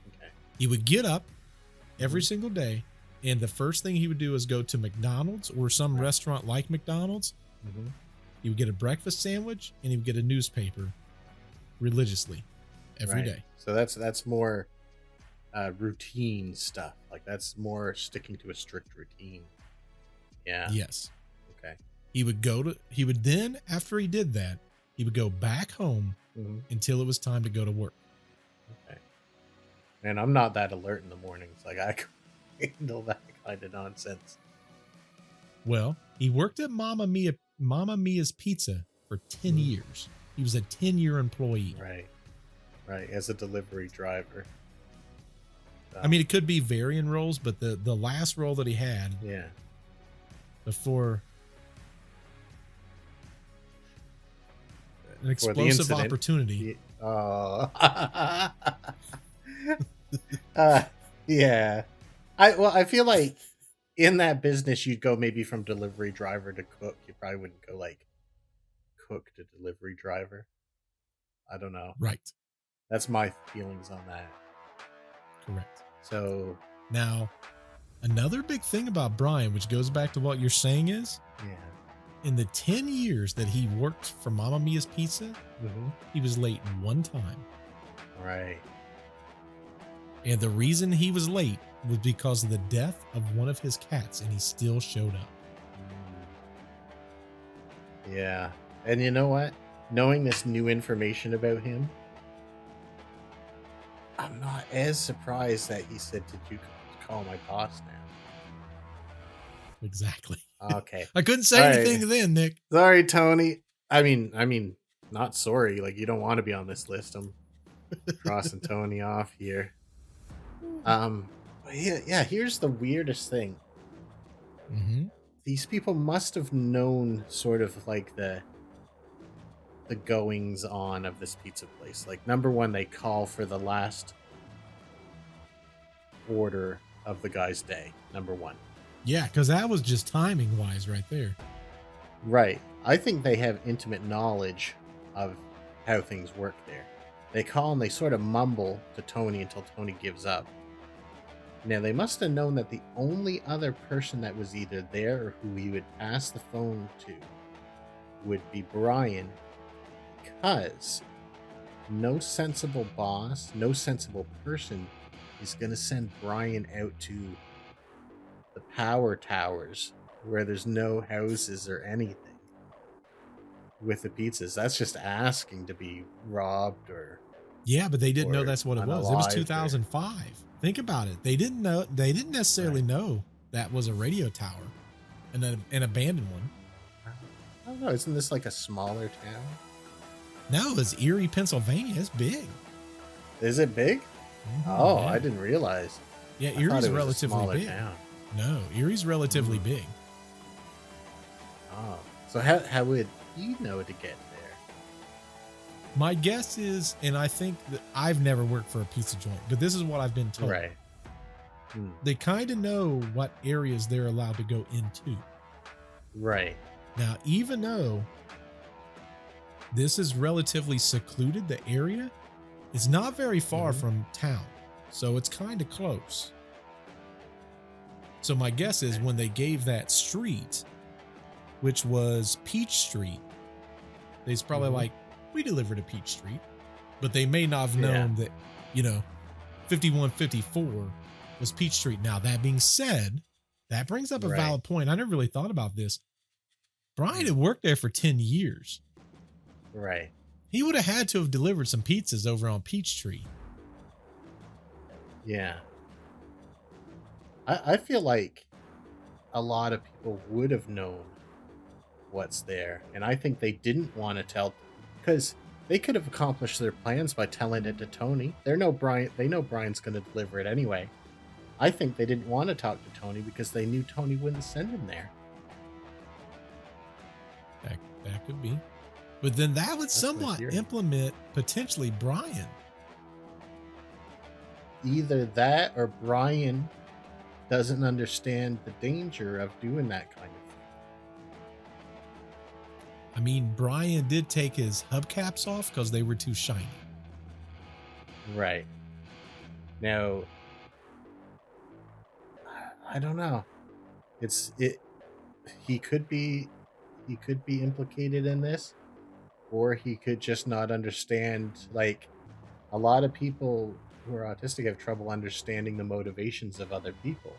Okay. He would get up every single day, and the first thing he would do is go to McDonald's or some restaurant like McDonald's. Mm-hmm. He would get a breakfast sandwich, and he would get a newspaper religiously every day. So that's more routine stuff. Like, that's more sticking to a strict routine. Yeah. Yes. Okay. He would then, after he did that, he would go back home Mm-hmm. until it was time to go to work. Okay. Man, I'm not that alert in the mornings. Like, I can handle that kind of nonsense. Well, he worked at Mama Mia's Pizza for 10 years. He was a 10-year employee. Right. As a delivery driver. I mean, it could be varying roles, but the last role that he had Yeah. before an For the explosive incident. opportunity. Yeah. I feel like in that business you'd go maybe from delivery driver to cook. You probably wouldn't go like cook to delivery driver. I don't know. Right. That's my feelings on that. Correct. So Now, another big thing about Brian, which goes back to what you're saying, is yeah. in the 10 years that he worked for Mama Mia's Pizza, Mm-hmm. he was late one time. Right. And the reason he was late was because of the death of one of his cats, and he still showed up. Yeah. And you know what? Knowing this new information about him, I'm not as surprised that he said, "Did you call my boss now?" Exactly. Okay. I couldn't say All right. anything then, Nick. Sorry, Tony. I mean, not sorry. Like, you don't want to be on this list. I'm crossing Tony off here. But yeah. Here's the weirdest thing. Mm-hmm. These people must have known sort of like the goings on of this pizza place. Like, number one, they call for the last order of the guy's day. Number one. Yeah, because that was just timing wise right there. Right. I think they have intimate knowledge of how things work there. They call and they sort of mumble to Tony until Tony gives up. Now, they must have known that the only other person that was either there or who he would pass the phone to would be Brian, because no sensible boss, no sensible person is going to send Brian out to the power towers where there's no houses or anything with the pizzas. That's just asking to be robbed or... Yeah, but they didn't know Or that's what it was. It was unalived, 2005. Think about it. They didn't know. They didn't necessarily know that was a radio tower, and an abandoned one. I don't know. Isn't this like a smaller town? No, it's Erie, Pennsylvania. It's big. Is it big? Mhm, Oh, yeah. I didn't realize. Yeah, I thought Erie's it was a relatively smaller big. town. No, Erie's relatively big. Oh, so how would he know to get there? My guess is, and I think that I've never worked for a pizza joint, but this is what I've been told. Right. They kind of know what areas they're allowed to go into. Right. Now, even though this is relatively secluded, the area, it's not very far from town. So it's kind of close. So my guess is when they gave that street, which was Peach Street, they's probably like, we delivered to Peach Street, but they may not have known that, 5154 was Peach Street. Now, that being said, that brings up a valid point. I never really thought about this. Brian had worked there for 10 years. Right. He would have had to have delivered some pizzas over on Peachtree. Yeah. I feel like a lot of people would have known what's there. And I think they didn't want to tell, because they could have accomplished their plans by telling it to Tony. They know Brian's going to deliver it anyway. I think they didn't want to talk to Tony because they knew Tony wouldn't send him there. That could be. But then that would somewhat implement potentially Brian. Either that or Brian doesn't understand the danger of doing that kind of thing. I mean, Brian did take his hubcaps off because they were too shiny. Right. Now, I don't know. He could be implicated in this, or he could just not understand. Like, a lot of people who are autistic have trouble understanding the motivations of other people.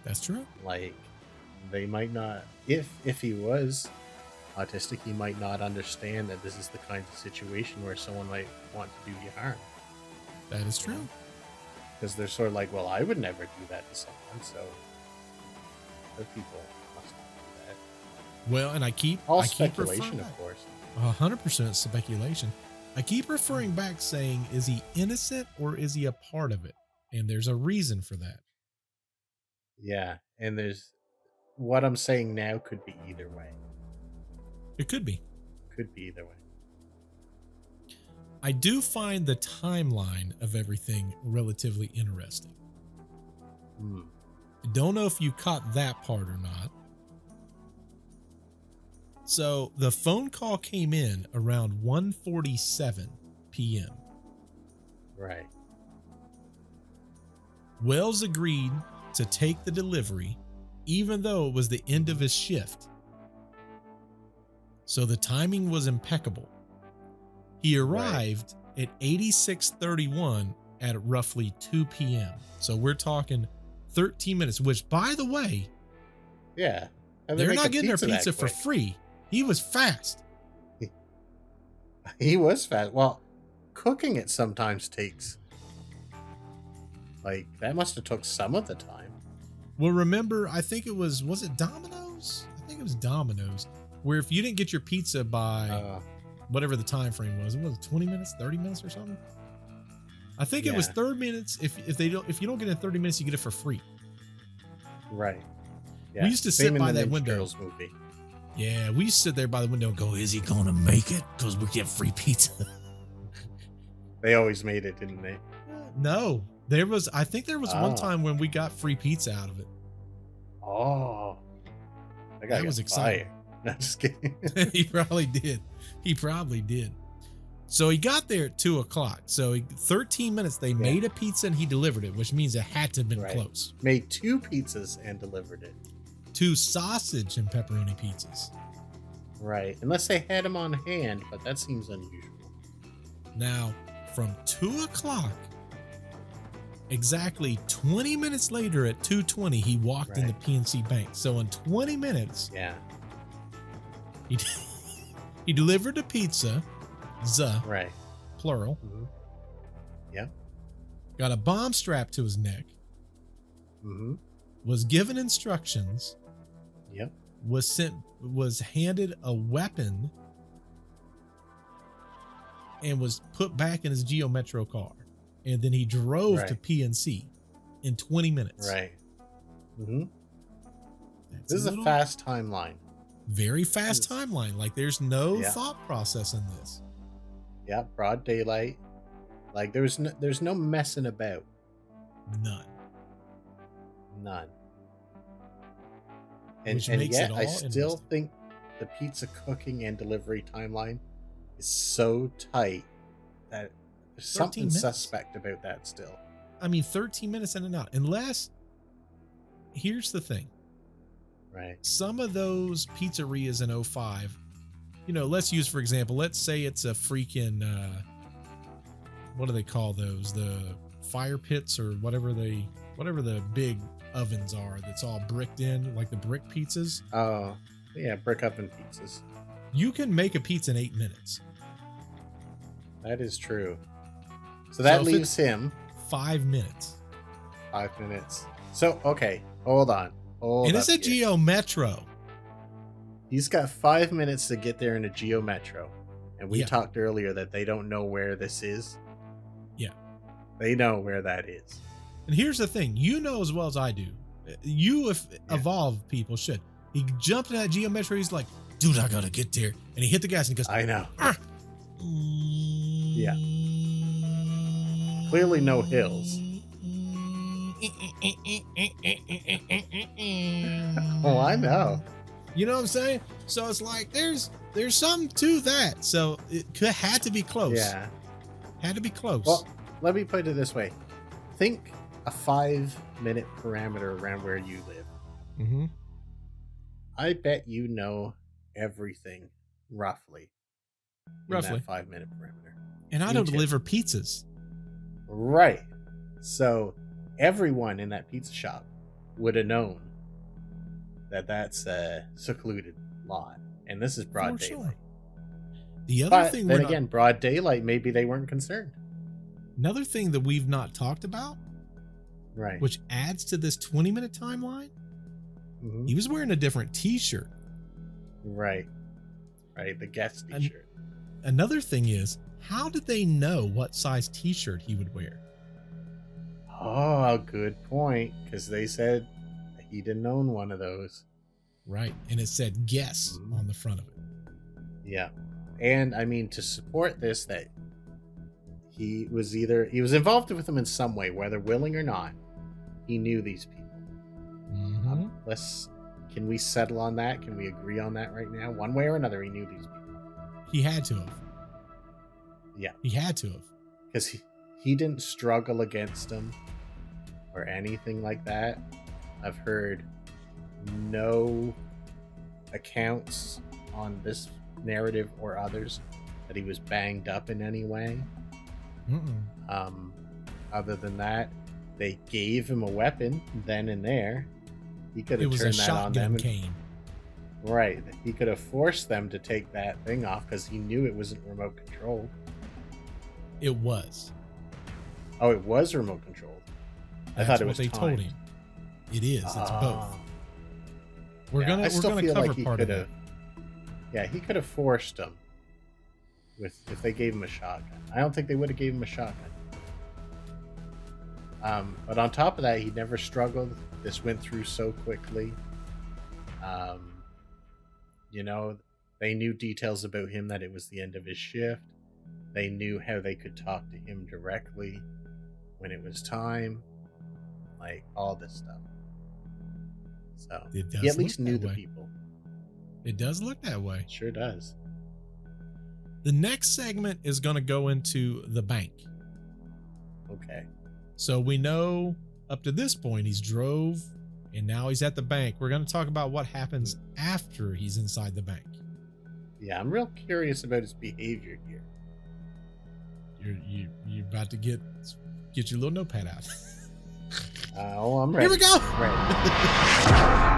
That's true. Like, they might not, if he was autistic, he might not understand that this is the kind of situation where someone might want to do you harm. That is true. Because they're sort of like, well, I would never do that to someone, so other people must not do that. Well, and I keep speculation, of course. 100% speculation. I keep referring back saying, is he innocent or is he a part of it? And there's a reason for that. Yeah, and there's what I'm saying now could be either way. It could be. Could be either way. I do find the timeline of everything relatively interesting. I don't know if you caught that part or not. So the phone call came in around 1:47 p.m. Right. Wells agreed to take the delivery, even though it was the end of his shift. So the timing was impeccable. He arrived at 86:31 at roughly 2 p.m. So we're talking 13 minutes, which, by the way, yeah, they're not getting their pizza for free. He was fast. He was fast. Well, cooking it sometimes takes, like, that must have took some of the time. Well, remember, I think it was it Domino's? I think it was Domino's, where if you didn't get your pizza by whatever the time frame was, it was 20 minutes, 30 minutes or something. I think it was 30 minutes. If you don't get it in 30 minutes, you get it for free. Right. Yeah. We used to sit by that window. Girls movie. Yeah, we used to sit there by the window and go, is he going to make it? Because we get free pizza. They always made it, didn't they? No. I think there was one time when we got free pizza out of it. Oh. That was exciting. No, just kidding. He probably did. So he got there at 2 o'clock. So 13 minutes, they made a pizza and he delivered it, which means it had to have been close. Made 2 pizzas and delivered it. 2 sausage and pepperoni pizzas. Right. Unless they had them on hand, but that seems unusual. Now, from 2 o'clock, exactly 20 minutes later at 2:20, he walked in the PNC Bank. So in 20 minutes, he delivered the pizza, plural. Mm-hmm. Yeah. Got a bomb strapped to his neck. Mm-hmm. Was given instructions. Yep. Was handed a weapon and was put back in his Geo Metro car. And then he drove to PNC in 20 minutes. Right. Mm-hmm. This is a fast timeline. Very fast timeline. Like, there's no thought process in this. Yeah, broad daylight. Like, there's no messing about. None. And yet, I still think the pizza cooking and delivery timeline is so tight that there's something suspect about that still. 13 minutes in and out. Unless, here's the thing. Right. Some of those pizzerias in 05, let's use, for example, let's say it's a freaking, what do they call those? The fire pits or whatever the big ovens are that's all bricked in, like the brick pizzas. Oh, yeah, brick oven pizzas. You can make a pizza in 8 minutes. That is true. So that leaves him 5 minutes. 5 minutes. So, okay, hold on. And it's a Geo Metro. He's got 5 minutes to get there in a Geo Metro. And we talked earlier that they don't know where this is. Yeah. They know where that is. And here's the thing. You know as well as I do. You, if evolved people, should. He jumped in that Geo Metro. He's like, dude, I gotta get there. And he hit the gas and he goes, I know. Ah. Yeah. Clearly no hills. Oh, I know. You know what I'm saying? So it's like there's something to that. So it had to be close. Yeah. Had to be close. Well, let me put it this way. Think a 5-minute parameter around where you live. Mm-hmm. I bet you know everything roughly. In that 5-minute parameter. And I don't deliver pizzas. Right. So everyone in that pizza shop would have known that that's a secluded lot. And this is broad daylight. Sure. The other thing, then again, broad daylight, maybe they weren't concerned. Another thing that we've not talked about, right, which adds to this 20-minute timeline, he was wearing a different t-shirt. Right. The guest t-shirt. Another thing is, how did they know what size t-shirt he would wear? Oh, good point. Because they said he didn't own one of those. Right. And it said guess on the front of it. Yeah. And I mean, to support this, that he was involved with them in some way, whether willing or not. He knew these people. Can we settle on that? Can we agree on that right now? One way or another, he knew these people. He had to have. Yeah. He had to have. Because he didn't struggle against them or anything like that. I've heard no accounts on this narrative or others that he was banged up in any way. Other than that, they gave him a weapon then and there. He could have turned that on them. Cane. Right. He could have forced them to take that thing off because he knew it wasn't remote controlled. It was. Oh, it was remote controlled. I thought it was what they told him. It is. It's both. We're gonna cover part of it. Yeah, he could have forced them if they gave him a shotgun. I don't think they would have gave him a shotgun. But on top of that, he never struggled. This went through so quickly. They knew details about him that it was the end of his shift. They knew how they could talk to him directly when it was time. Like, all this stuff. So, he at least knew the people. It does look that way. It sure does. The next segment is going to go into the bank. Okay. So we know up to this point he's drove and now he's at the bank. We're going to talk about what happens after he's inside the bank. Yeah, I'm real curious about his behavior here. You're about to get your little notepad out. I'm ready. Here we go.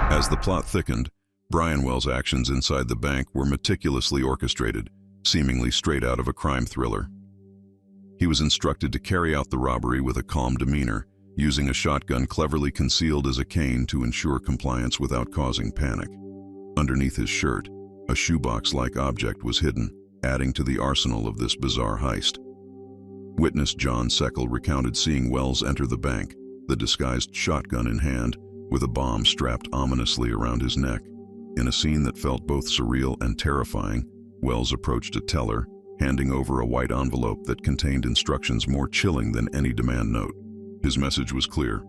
As the plot thickened, Brian Wells' actions inside the bank were meticulously orchestrated, seemingly straight out of a crime thriller. He was instructed to carry out the robbery with a calm demeanor, using a shotgun cleverly concealed as a cane to ensure compliance without causing panic. Underneath his shirt, a shoebox-like object was hidden, adding to the arsenal of this bizarre heist. Witness John Seckel recounted seeing Wells enter the bank, the disguised shotgun in hand, with a bomb strapped ominously around his neck. In a scene that felt both surreal and terrifying, Wells approached a teller, handing over a white envelope that contained instructions more chilling than any demand note. His message was clear.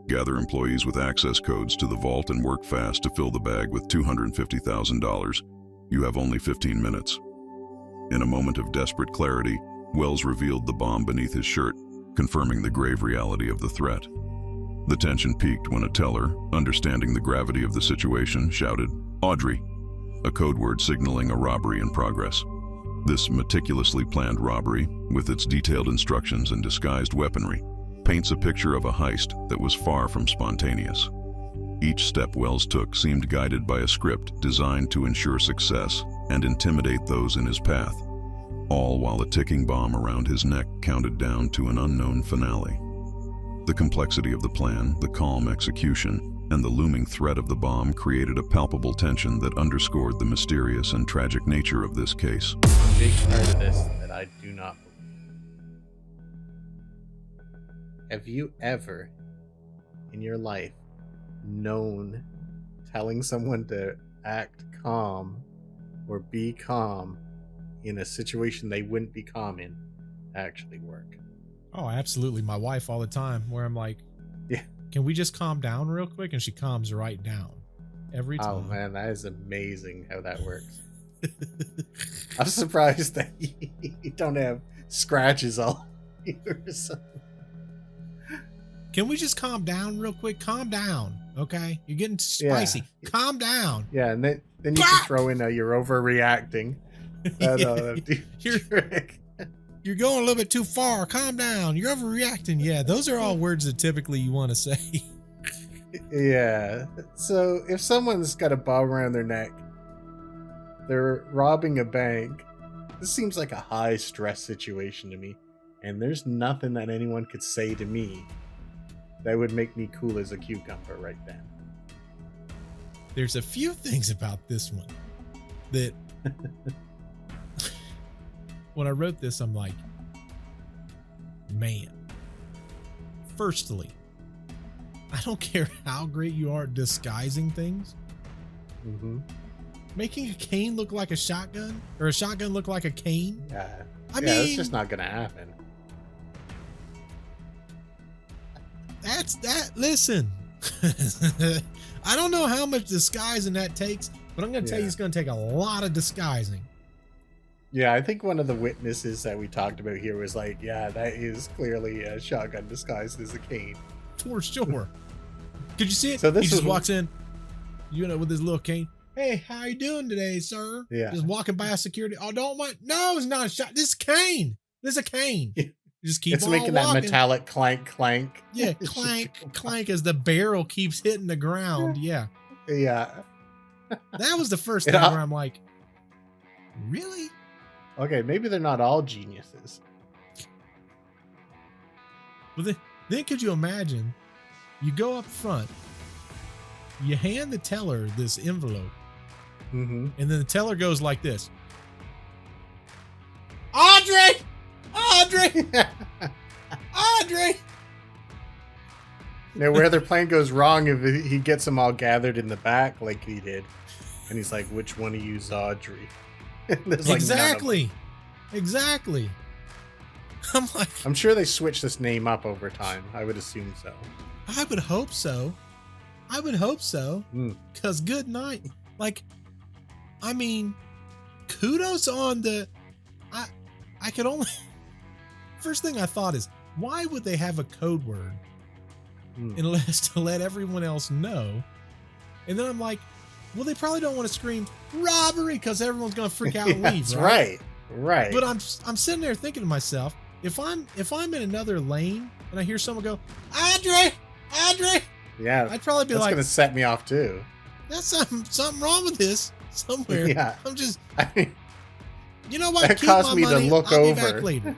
Gather employees with access codes to the vault and work fast to fill the bag with $250,000. You have only 15 minutes. In a moment of desperate clarity, Wells revealed the bomb beneath his shirt, confirming the grave reality of the threat. The tension peaked when a teller, understanding the gravity of the situation, shouted, "Audrey," a code word signaling a robbery in progress. This meticulously planned robbery, with its detailed instructions and disguised weaponry, paints a picture of a heist that was far from spontaneous. Each step Wells took seemed guided by a script designed to ensure success and intimidate those in his path, all while a ticking bomb around his neck counted down to an unknown finale. The complexity of the plan, the calm execution, and the looming threat of the bomb created a palpable tension that underscored the mysterious and tragic nature of this case. Big part of this that I do not believe. Have you ever, in your life, known telling someone to act calm or be calm in a situation they wouldn't be calm in actually work? Oh, absolutely. My wife all the time, where I'm like, Yeah. Can we just calm down real quick? And she calms right down every time. Oh man, that is amazing how that works. I'm surprised that you don't have scratches all over or something. Can we just calm down real quick? Calm down, okay? You're getting spicy. Yeah. Calm down. Yeah, and then you can throw in you're overreacting. You're going a little bit too far. Calm down. You're overreacting. Yeah, those are all words that typically you want to say. Yeah. So if someone's got a bomb around their neck, they're robbing a bank. This seems like a high stress situation to me. And there's nothing that anyone could say to me that would make me cool as a cucumber right then. There's a few things about this one that when I wrote this, I'm like, man, firstly, I don't care how great you are at disguising things. Mm-hmm. Making a cane look like a shotgun or a shotgun look like a cane. Yeah. I mean, that's just not going to happen. That's that. Listen, I don't know how much disguising that takes, but I'm going to tell you it's going to take a lot of disguising. Yeah, I think one of the witnesses that we talked about here was like, yeah, that is clearly a shotgun disguised as a cane. For sure. Could you see it? So this he just is- walks in, with his little cane. Hey, how you doing today, sir? Yeah. Just walking by security. Oh, don't mind. No, it's not a shot. This is a cane. This is a cane. You just keep It's on making walking. that metallic clank, clank. Yeah, clank, clank as the barrel keeps hitting the ground. Yeah. Yeah. That was the first It thing al- where I'm like, really? Okay, maybe they're not all geniuses. But then could you imagine, you go up front, you hand the teller this envelope, Mm-hmm. and then the teller goes like this. Audrey! Audrey! Audrey! Now, where their plan goes wrong if he gets them all gathered in the back like he did, and he's like, "Which one of you is Audrey?" There's like Exactly. Exactly. I'm like, I'm sure they switched this name up over time. I would assume so. I would hope so. I would hope so. Mm. Because good night. Like, I mean, kudos on the... I could only... First thing I thought is, why would they have a code word unless to let everyone else know? And then I'm like, well, they probably don't want to scream robbery because everyone's going to freak out and leave. That's Right? right. But I'm sitting there thinking to myself, if I'm in another lane and I hear someone go, Audrey, Yeah, I'd probably be that's like, gonna set me off too. that's something wrong with this somewhere. Yeah. I'm just, I mean, you know what? That Keep caused my me to money. look I'll be back over. later.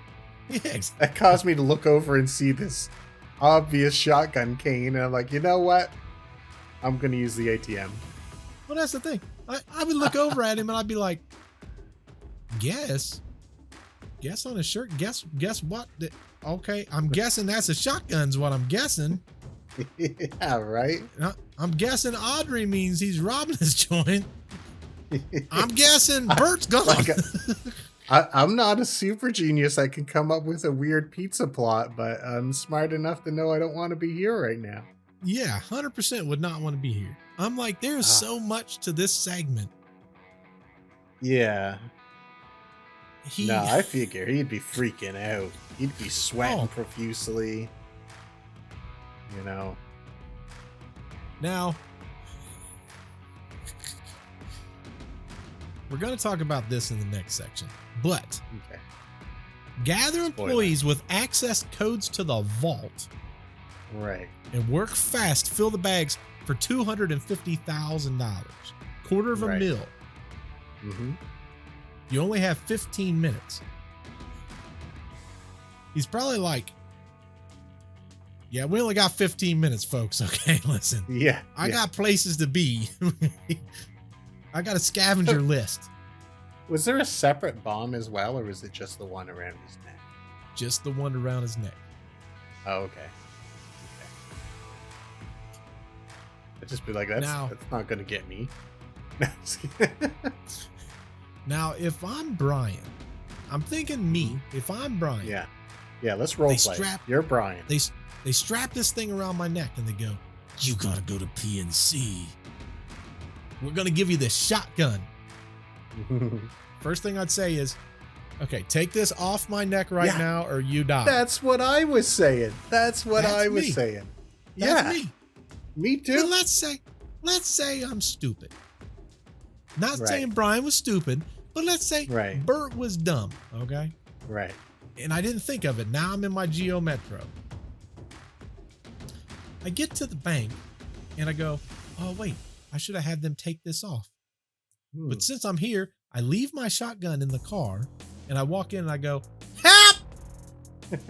Yeah, exactly. that caused me to look over and see this obvious shotgun cane, and I'm like, you know what? I'm gonna use the ATM. Well, that's the thing. I would look over at him and I'd be like, guess on his shirt. Guess what? Okay, I'm guessing that's a shotgun's what I'm guessing. Yeah, right. I'm guessing Audrey means he's robbing his joint. I'm guessing Bert's gone. I'm not a super genius. I can come up with a weird pizza plot, but I'm smart enough to know I don't want to be here right now. Yeah, 100% would not want to be here. I'm like, there's so much to this segment. Yeah. No, I figure he'd be freaking out. He'd be sweating profusely. You know. Now, we're going to talk about this in the next section, but Okay. gather employees with access codes to the vault. Right. And work fast. Fill the bags for $250,000. Quarter of a mil. Mm-hmm. You only have 15 minutes. He's probably like, yeah, we only got 15 minutes, folks. Okay, listen. Yeah. I got places to be. I got a scavenger list. Was there a separate bomb as well, or was it just the one around his neck? Just the one around his neck. Oh, okay. I'd just be like, that's not going to get me. Now, if I'm Brian, I'm thinking me. If I'm Brian. Yeah. Yeah, let's role play. You're Brian. They strap this thing around my neck and they go, you got to go to PNC. We're going to give you this shotgun. First thing I'd say is, okay, take this off my neck right now or you die. That's what I was saying. That's saying. That's me. Me too. But let's say I'm stupid. Not saying Brian was stupid, but let's say Bert was dumb. Okay. Right. And I didn't think of it. Now I'm in my Geo Metro. I get to the bank and I go, oh, wait, I should have had them take this off. But since I'm here, I leave my shotgun in the car and I walk in and I go, help!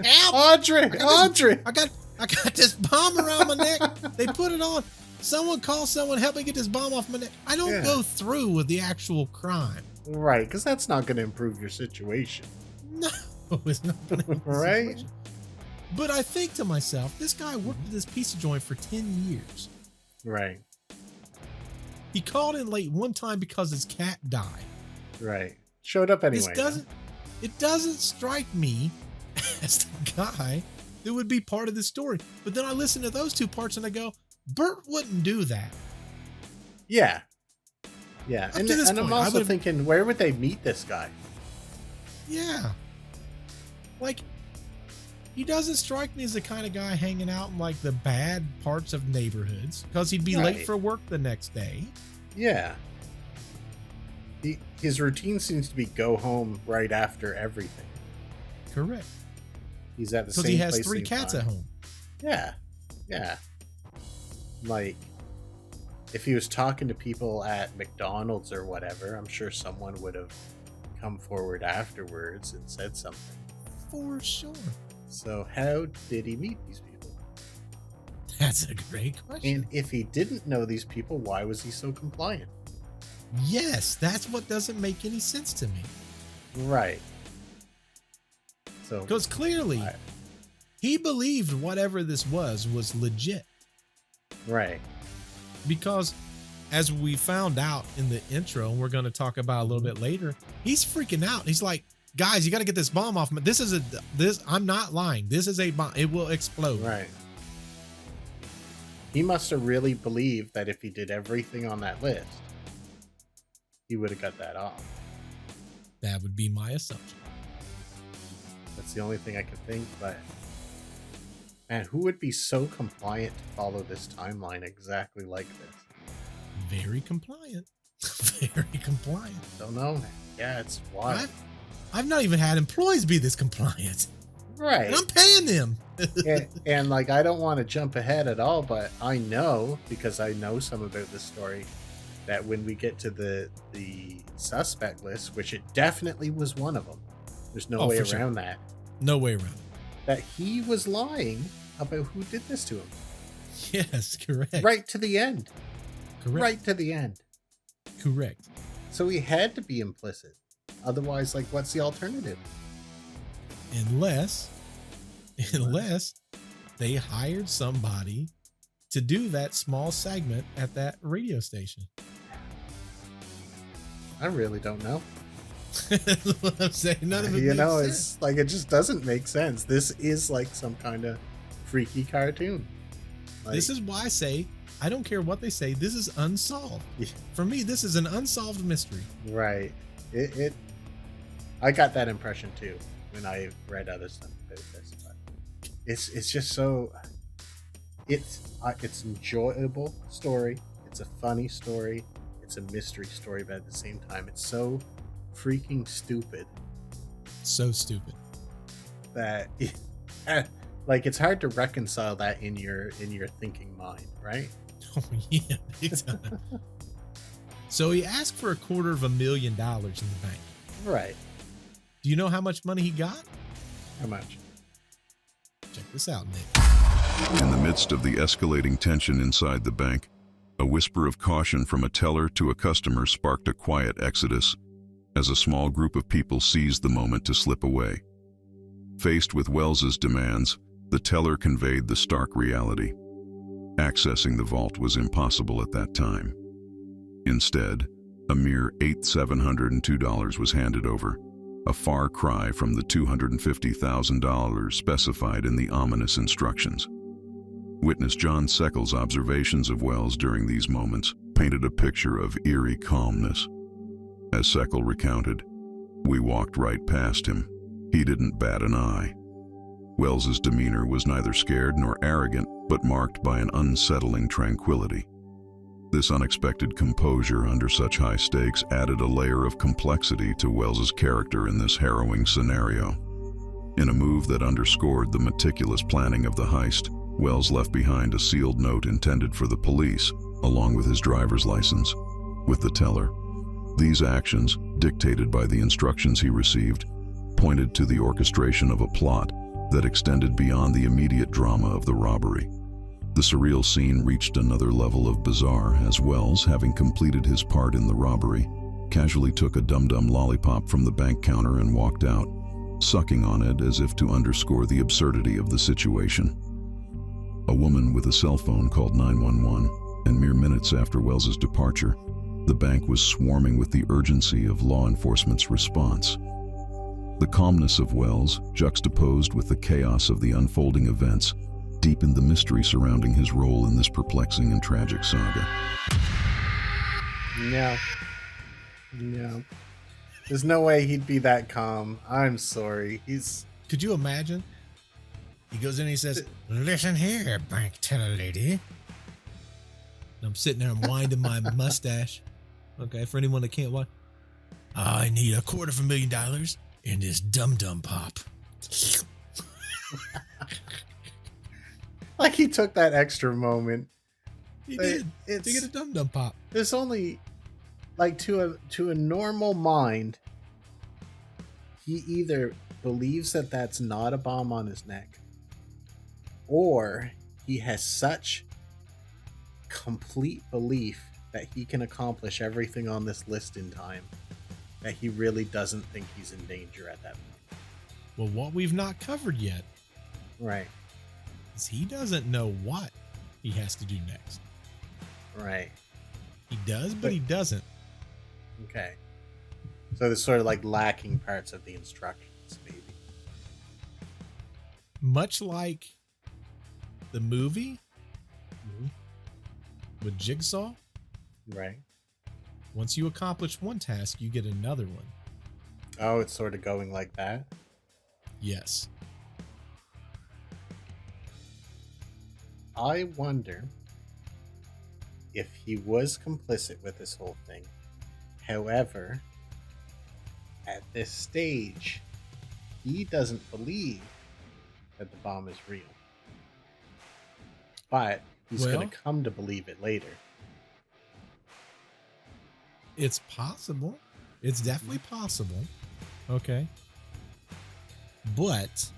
Help! Audrey! I got this bomb around my neck. They put it on. Someone call someone, help me get this bomb off my neck. I don't go through with the actual crime. Right, because that's not going to improve your situation. No, it's not going to improve right? the situation. But I think to myself, this guy worked at this pizza joint for 10 years. Right. He called in late one time because his cat died. Right. Showed up anyway. It doesn't strike me as the guy that would be part of this story. But then I listen to those two parts and I go, Bert wouldn't do that. Yeah. Yeah. And I'm also thinking, where would they meet this guy? Yeah. Like, he doesn't strike me as the kind of guy hanging out in like the bad parts of neighborhoods because he'd be late for work the next day. Yeah. His routine seems to be go home right after everything. Correct. He's at the same place. Because he has 3 cats at home. Yeah. Yeah. Like, if he was talking to people at McDonald's or whatever, I'm sure someone would have come forward afterwards and said something. For sure. So how did he meet these people? That's a great question. And if he didn't know these people, why was he so compliant? Yes, that's what doesn't make any sense to me. Right. So, because clearly he believed whatever this was legit. Right. Because as we found out in the intro, and we're going to talk about a little bit later, he's freaking out. He's like, guys, you got to get this bomb off. I'm not lying. This is a bomb. It will explode. Right. He must have really believed that if he did everything on that list, he would have got that off. That would be my assumption. That's the only thing I could think, but man, who would be so compliant to follow this timeline exactly like this? Very compliant. Very compliant. Don't know, man. Yeah, it's wild. I've not even had employees be this compliant. Right. And I'm paying them. and like, I don't want to jump ahead at all, but I know, because I know some about this story, that when we get to the suspect list, which it definitely was one of them, there's no way around that. No way around it. That he was lying about who did this to him. Yes, correct. Right to the end. Correct. Right to the end. Correct. So he had to be implicit. Otherwise, like, what's the alternative? Unless they hired somebody to do that small segment at that radio station. I really don't know. That's what I'm saying. None of it makes sense. It's like, it just doesn't make sense. This is like some kind of freaky cartoon. Like, this is why I say, I don't care what they say, this is unsolved. For me, this is an unsolved mystery. Right. I got that impression too when I read other stuff about this. But it's just so it's enjoyable story. It's a funny story. It's a mystery story, but at the same time, it's so freaking stupid. So stupid that like it's hard to reconcile that in your thinking mind, right? Oh yeah, big time. So he asked for $250,000 in the bank. Right. Do you know how much money he got? How much? Check this out, Nick. In the midst of the escalating tension inside the bank, a whisper of caution from a teller to a customer sparked a quiet exodus as a small group of people seized the moment to slip away. Faced with Wells's demands, the teller conveyed the stark reality. Accessing the vault was impossible at that time. Instead, a mere $8,702 was handed over, a far cry from the $250,000 specified in the ominous instructions. Witness John Seckel's observations of Wells during these moments painted a picture of eerie calmness. As Seckel recounted, "We walked right past him. He didn't bat an eye." Wells's demeanor was neither scared nor arrogant, but marked by an unsettling tranquility. This unexpected composure under such high stakes added a layer of complexity to Wells's character in this harrowing scenario. In a move that underscored the meticulous planning of the heist, Wells left behind a sealed note intended for the police, along with his driver's license, with the teller. These actions, dictated by the instructions he received, pointed to the orchestration of a plot that extended beyond the immediate drama of the robbery. The surreal scene reached another level of bizarre as Wells, having completed his part in the robbery, casually took a dum-dum lollipop from the bank counter and walked out, sucking on it as if to underscore the absurdity of the situation. A woman with a cell phone called 911, and mere minutes after Wells's departure, the bank was swarming with the urgency of law enforcement's response. The calmness of Wells, juxtaposed with the chaos of the unfolding events, deepened the mystery surrounding his role in this perplexing and tragic saga. No. There's no way he'd be that calm. I'm sorry. Could you imagine? He goes in and he says, "Listen here, bank teller lady." And I'm sitting there and winding my mustache. Okay, for anyone that can't watch. "I need $250,000 in this dum-dum pop." Like he took that extra moment. He did. To get a dum-dum pop. There's only, like, to a normal mind, he either believes that that's not a bomb on his neck, or he has such complete belief that he can accomplish everything on this list in time that he really doesn't think he's in danger at that point. Well, what we've not covered yet, Right. is he doesn't know what he has to do next. Right. He does, but he doesn't. Okay. So there's sort of like lacking parts of the instructions, maybe. Much like the movie Mhm. with Jigsaw, Right. once you accomplish one task, you get another one. Oh, it's sort of going like that. Yes. I wonder if he was complicit with this whole thing. However, at this stage, he doesn't believe that the bomb is real. But he's going to come to believe it later. It's possible. It's definitely possible. Okay. But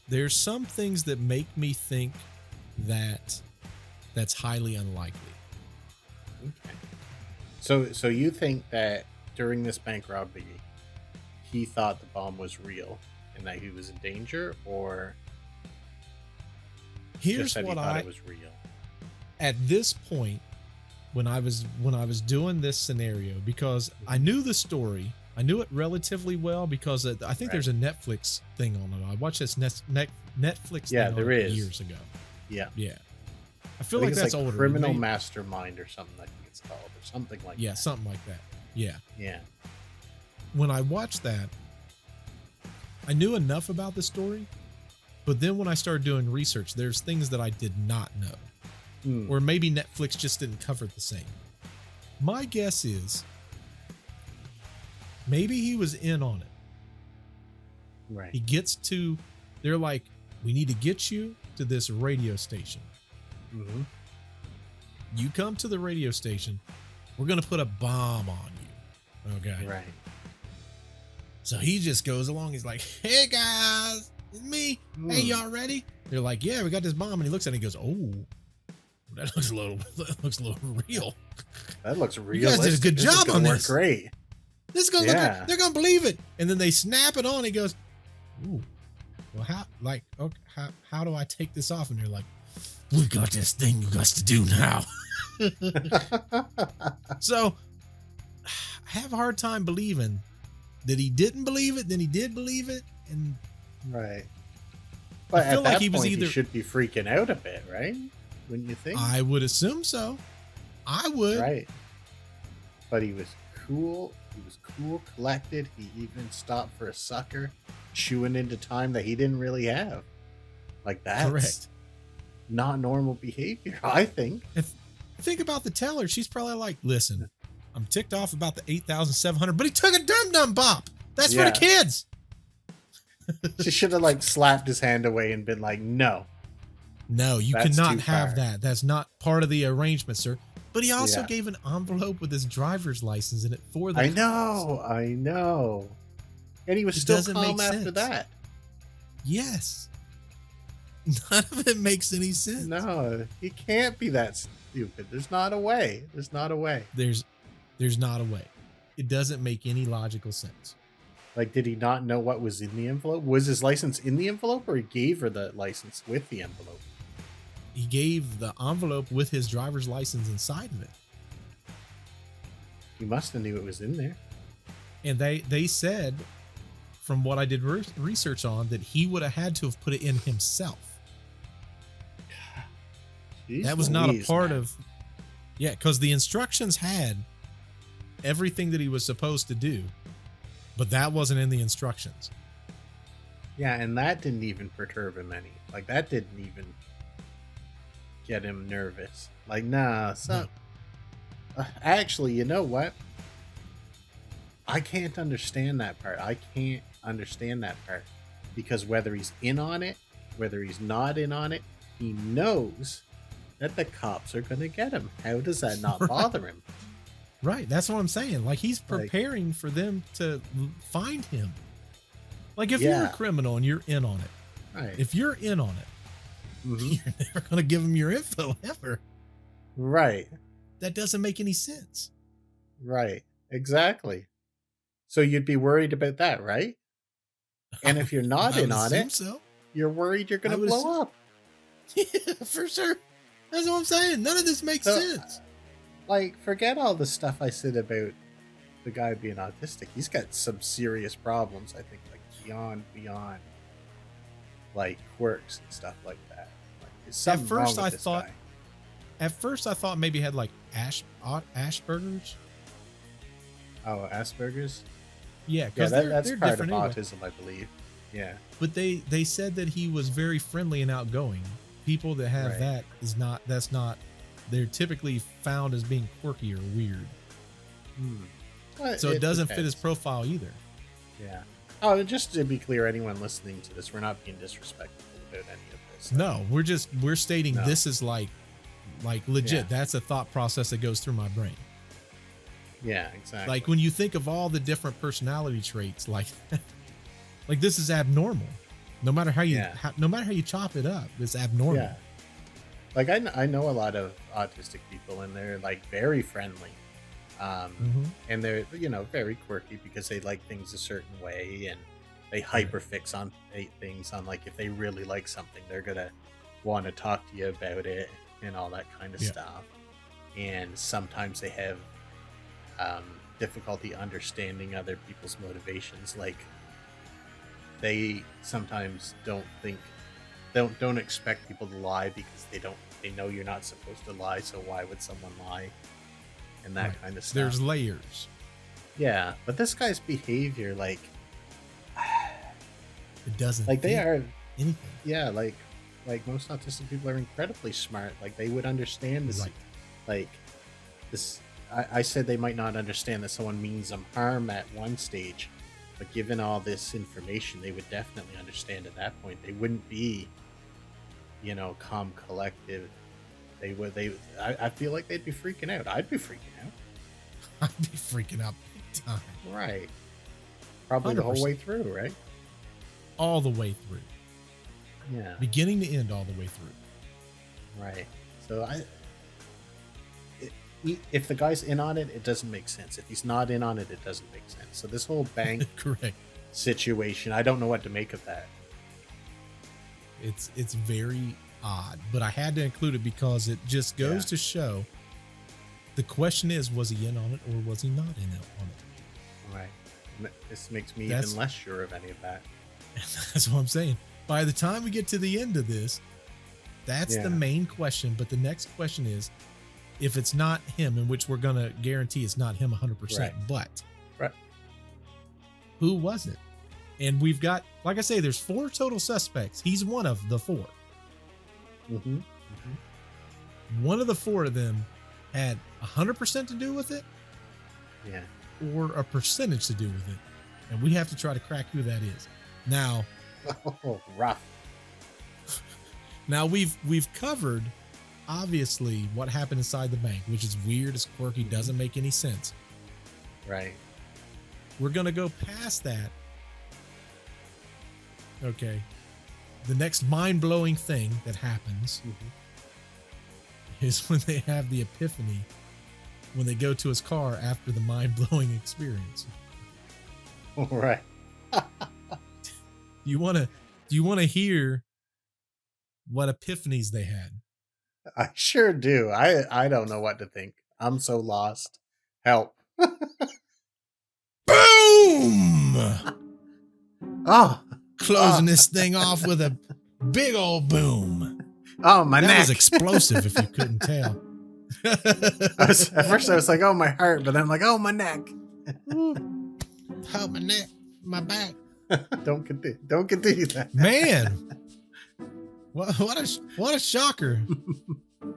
there's some things that make me think that that's highly unlikely. Okay. So you think that during this bank robbery, he thought the bomb was real and that he was in danger, or Here's just that what he thought it was real? At this point, when I was doing this scenario, because I knew the story, I knew it relatively well because I think there's a Netflix thing on it. I watched this Netflix thing there is. years ago. Yeah. Yeah. I feel I like think that's it's like older. Criminal Maybe- Mastermind or something, I think it's called, or something like Yeah, that. something like that. Yeah. Yeah. when I watched that, I knew enough about the story, but then when I started doing research, there's things that I did not know. Or maybe Netflix just didn't cover the same. My guess is maybe he was in on it. Right. He gets to, they're like, we need to get you to this radio station. Mm-hmm. You come to the radio station, we're going to put a bomb on you. Okay. Right. So he just goes along. He's like, hey guys, it's me. Hey, y'all ready? They're like, yeah, we got this bomb. And he looks at it and he goes, oh, that looks a little real. That looks real. You guys did a good job on this. Great. This is gonna look. They're gonna believe it. And then they snap it on. He goes, ooh, well, how do I take this off? And they're like, we got this thing you got to do now. So I have a hard time believing that he didn't believe it, then he did believe it, and right. But I feel at like that he was point, either he should be freaking out a bit, right? Wouldn't you think? I would assume so. I would. Right. But he was cool. He was cool, collected. He even stopped for a sucker, chewing into time that he didn't really have. Like that's correct. Not normal behavior, I think. Think about the teller. She's probably like, listen, I'm ticked off about the 8,700, but he took a dum-dum bop. That's for the kids. She should have like slapped his hand away and been like, no, you that's cannot too have far. that. That's not part of the arrangement, sir. But he also gave an envelope with his driver's license in it for the I know. And he was It still doesn't calm make after sense. that. Yes. None of it makes any sense. No, he can't be that stupid. There's not a way. There's not a way. There's not a way. It doesn't make any logical sense. Like, did he not know what was in the envelope? Was his license in the envelope, or he gave her the license with the envelope? He gave the envelope with his driver's license inside of it. He must have knew it was in there. And they said, from what I did research on, that he would have had to have put it in himself. Jeez That was not a Louise, part man. of... Yeah, because the instructions had everything that he was supposed to do, but that wasn't in the instructions. Yeah, and that didn't even perturb him any. Like, that didn't even get him nervous. Like, nah, so... actually, you know what? I can't understand that part. I can't understand that part. Because whether he's in on it, whether he's not in on it, he knows that the cops are going to get him. How does that not bother him? Right, that's what I'm saying. Like, he's preparing for them to find him. Like, if you're a criminal and you're in on it, Right. if you're in on it, you're never going to give them your info ever. Right. That doesn't make any sense. Right. Exactly. So you'd be worried about that, right? And if you're not in on it, so. you're worried you're going I to would blow up. Yeah, for sure. That's what I'm saying. None of this makes sense. Like, forget all the stuff I said about the guy being autistic. He's got some serious problems, I think, like beyond like quirks and stuff like that. Like, there's something At first wrong with I this thought guy. At first I thought maybe he had like Asperger's. Oh, Asperger's? Yeah, Yeah, because that's they're part of different anyway. autism, I believe. Yeah. But they said that he was very friendly and outgoing. People that have Right. that's not they're typically found as being quirky or weird. Well, So it doesn't fit depends. his profile either. Yeah. Oh, just to be clear, anyone listening to this, we're not being disrespectful about any of this. No, we're stating No. this is like legit. Yeah. That's a thought process that goes through my brain. Yeah, exactly. Like when you think of all the different personality traits, like this is abnormal. No matter how you no matter how you chop it up, it's abnormal. Yeah. Like I know a lot of autistic people, and they're like very friendly, and they're very quirky because they like things a certain way, and they hyperfix on things. On like if they really like something, they're gonna want to talk to you about it and all that kind of stuff. And sometimes they have difficulty understanding other people's motivations. Like they sometimes don't expect people to lie because they know you're not supposed to lie, so why would someone lie? And that kind of stuff. There's layers. Yeah, but this guy's behavior, like It doesn't they fit are, anything. yeah, like most autistic people are incredibly smart. Like they would understand this, Right. like this. I said they might not understand that someone means them harm at one stage, but given all this information, they would definitely understand at that point. They wouldn't be, calm, collective. They would. I feel like they'd be freaking out. I'd be freaking out. I'd be freaking out big time. Right. Probably the whole 100%. way through, right? All the way through. Yeah. Beginning to end, all the way through. Right. So if the guy's in on it, it doesn't make sense. If he's not in on it, it doesn't make sense. So this whole bank Correct. situation, I don't know what to make of that. It's very odd, but I had to include it because it just goes Yeah. to show the question is, was he in on it or was he not in on it? Right. This makes me That's- even less sure of any of that. And that's what I'm saying. By the time we get to the end of this, that's Yeah. the main question. But the next question is, if it's not him, in which we're going to guarantee it's not him 100%, Right. but Right. who was it? And we've got, like I say, there's 4 total suspects. He's one of the 4. Mm-hmm. One of the 4 of them had 100% to do with it Yeah. or a percentage to do with it. And we have to try to crack who that is. Now Rough. we've covered obviously what happened inside the bank, which is weird, it's quirky, doesn't make any sense. Right. We're going to go past that. Okay. The next mind-blowing thing that happens is when they have the epiphany when they go to his car after the mind-blowing experience. Right. Do you want to hear what epiphanies they had? I sure do. I don't know what to think. I'm so lost. Help. Boom! Oh. Closing this thing off with a big old boom. Oh, my That neck. was explosive if you couldn't tell. At first I was like, oh, my heart, but then I'm like, oh, my neck. Oh, my neck, my back. Don't continue that. Man, what a shocker!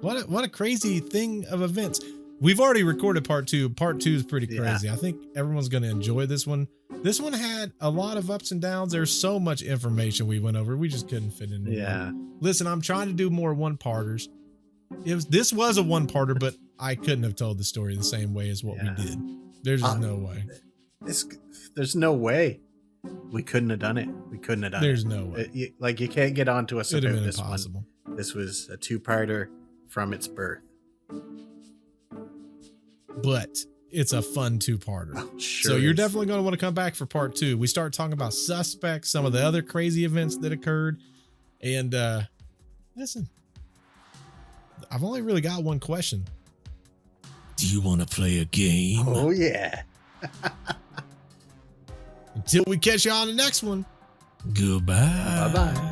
What a crazy thing of events. We've already recorded part 2. Part 2 is pretty crazy. I think everyone's going to enjoy this one. This one had a lot of ups and downs. There's so much information we went over. We just couldn't fit in. Yeah. Listen, I'm trying to do more one-parters. This was a one-parter, but I couldn't have told the story the same way as what we did. There's just no way. There's no way we couldn't have done it. We couldn't have done There's it. no way. You can't get onto us It'd have about been this impossible. one. This was a 2-parter from its birth. But it's a fun 2-parter. Oh, sure So you're is. definitely going to want to come back for part 2. We start talking about suspects, some of the other crazy events that occurred. And listen, I've only really got one question. Do you want to play a game? Oh, yeah. Until we catch you on the next one. Goodbye. Bye-bye.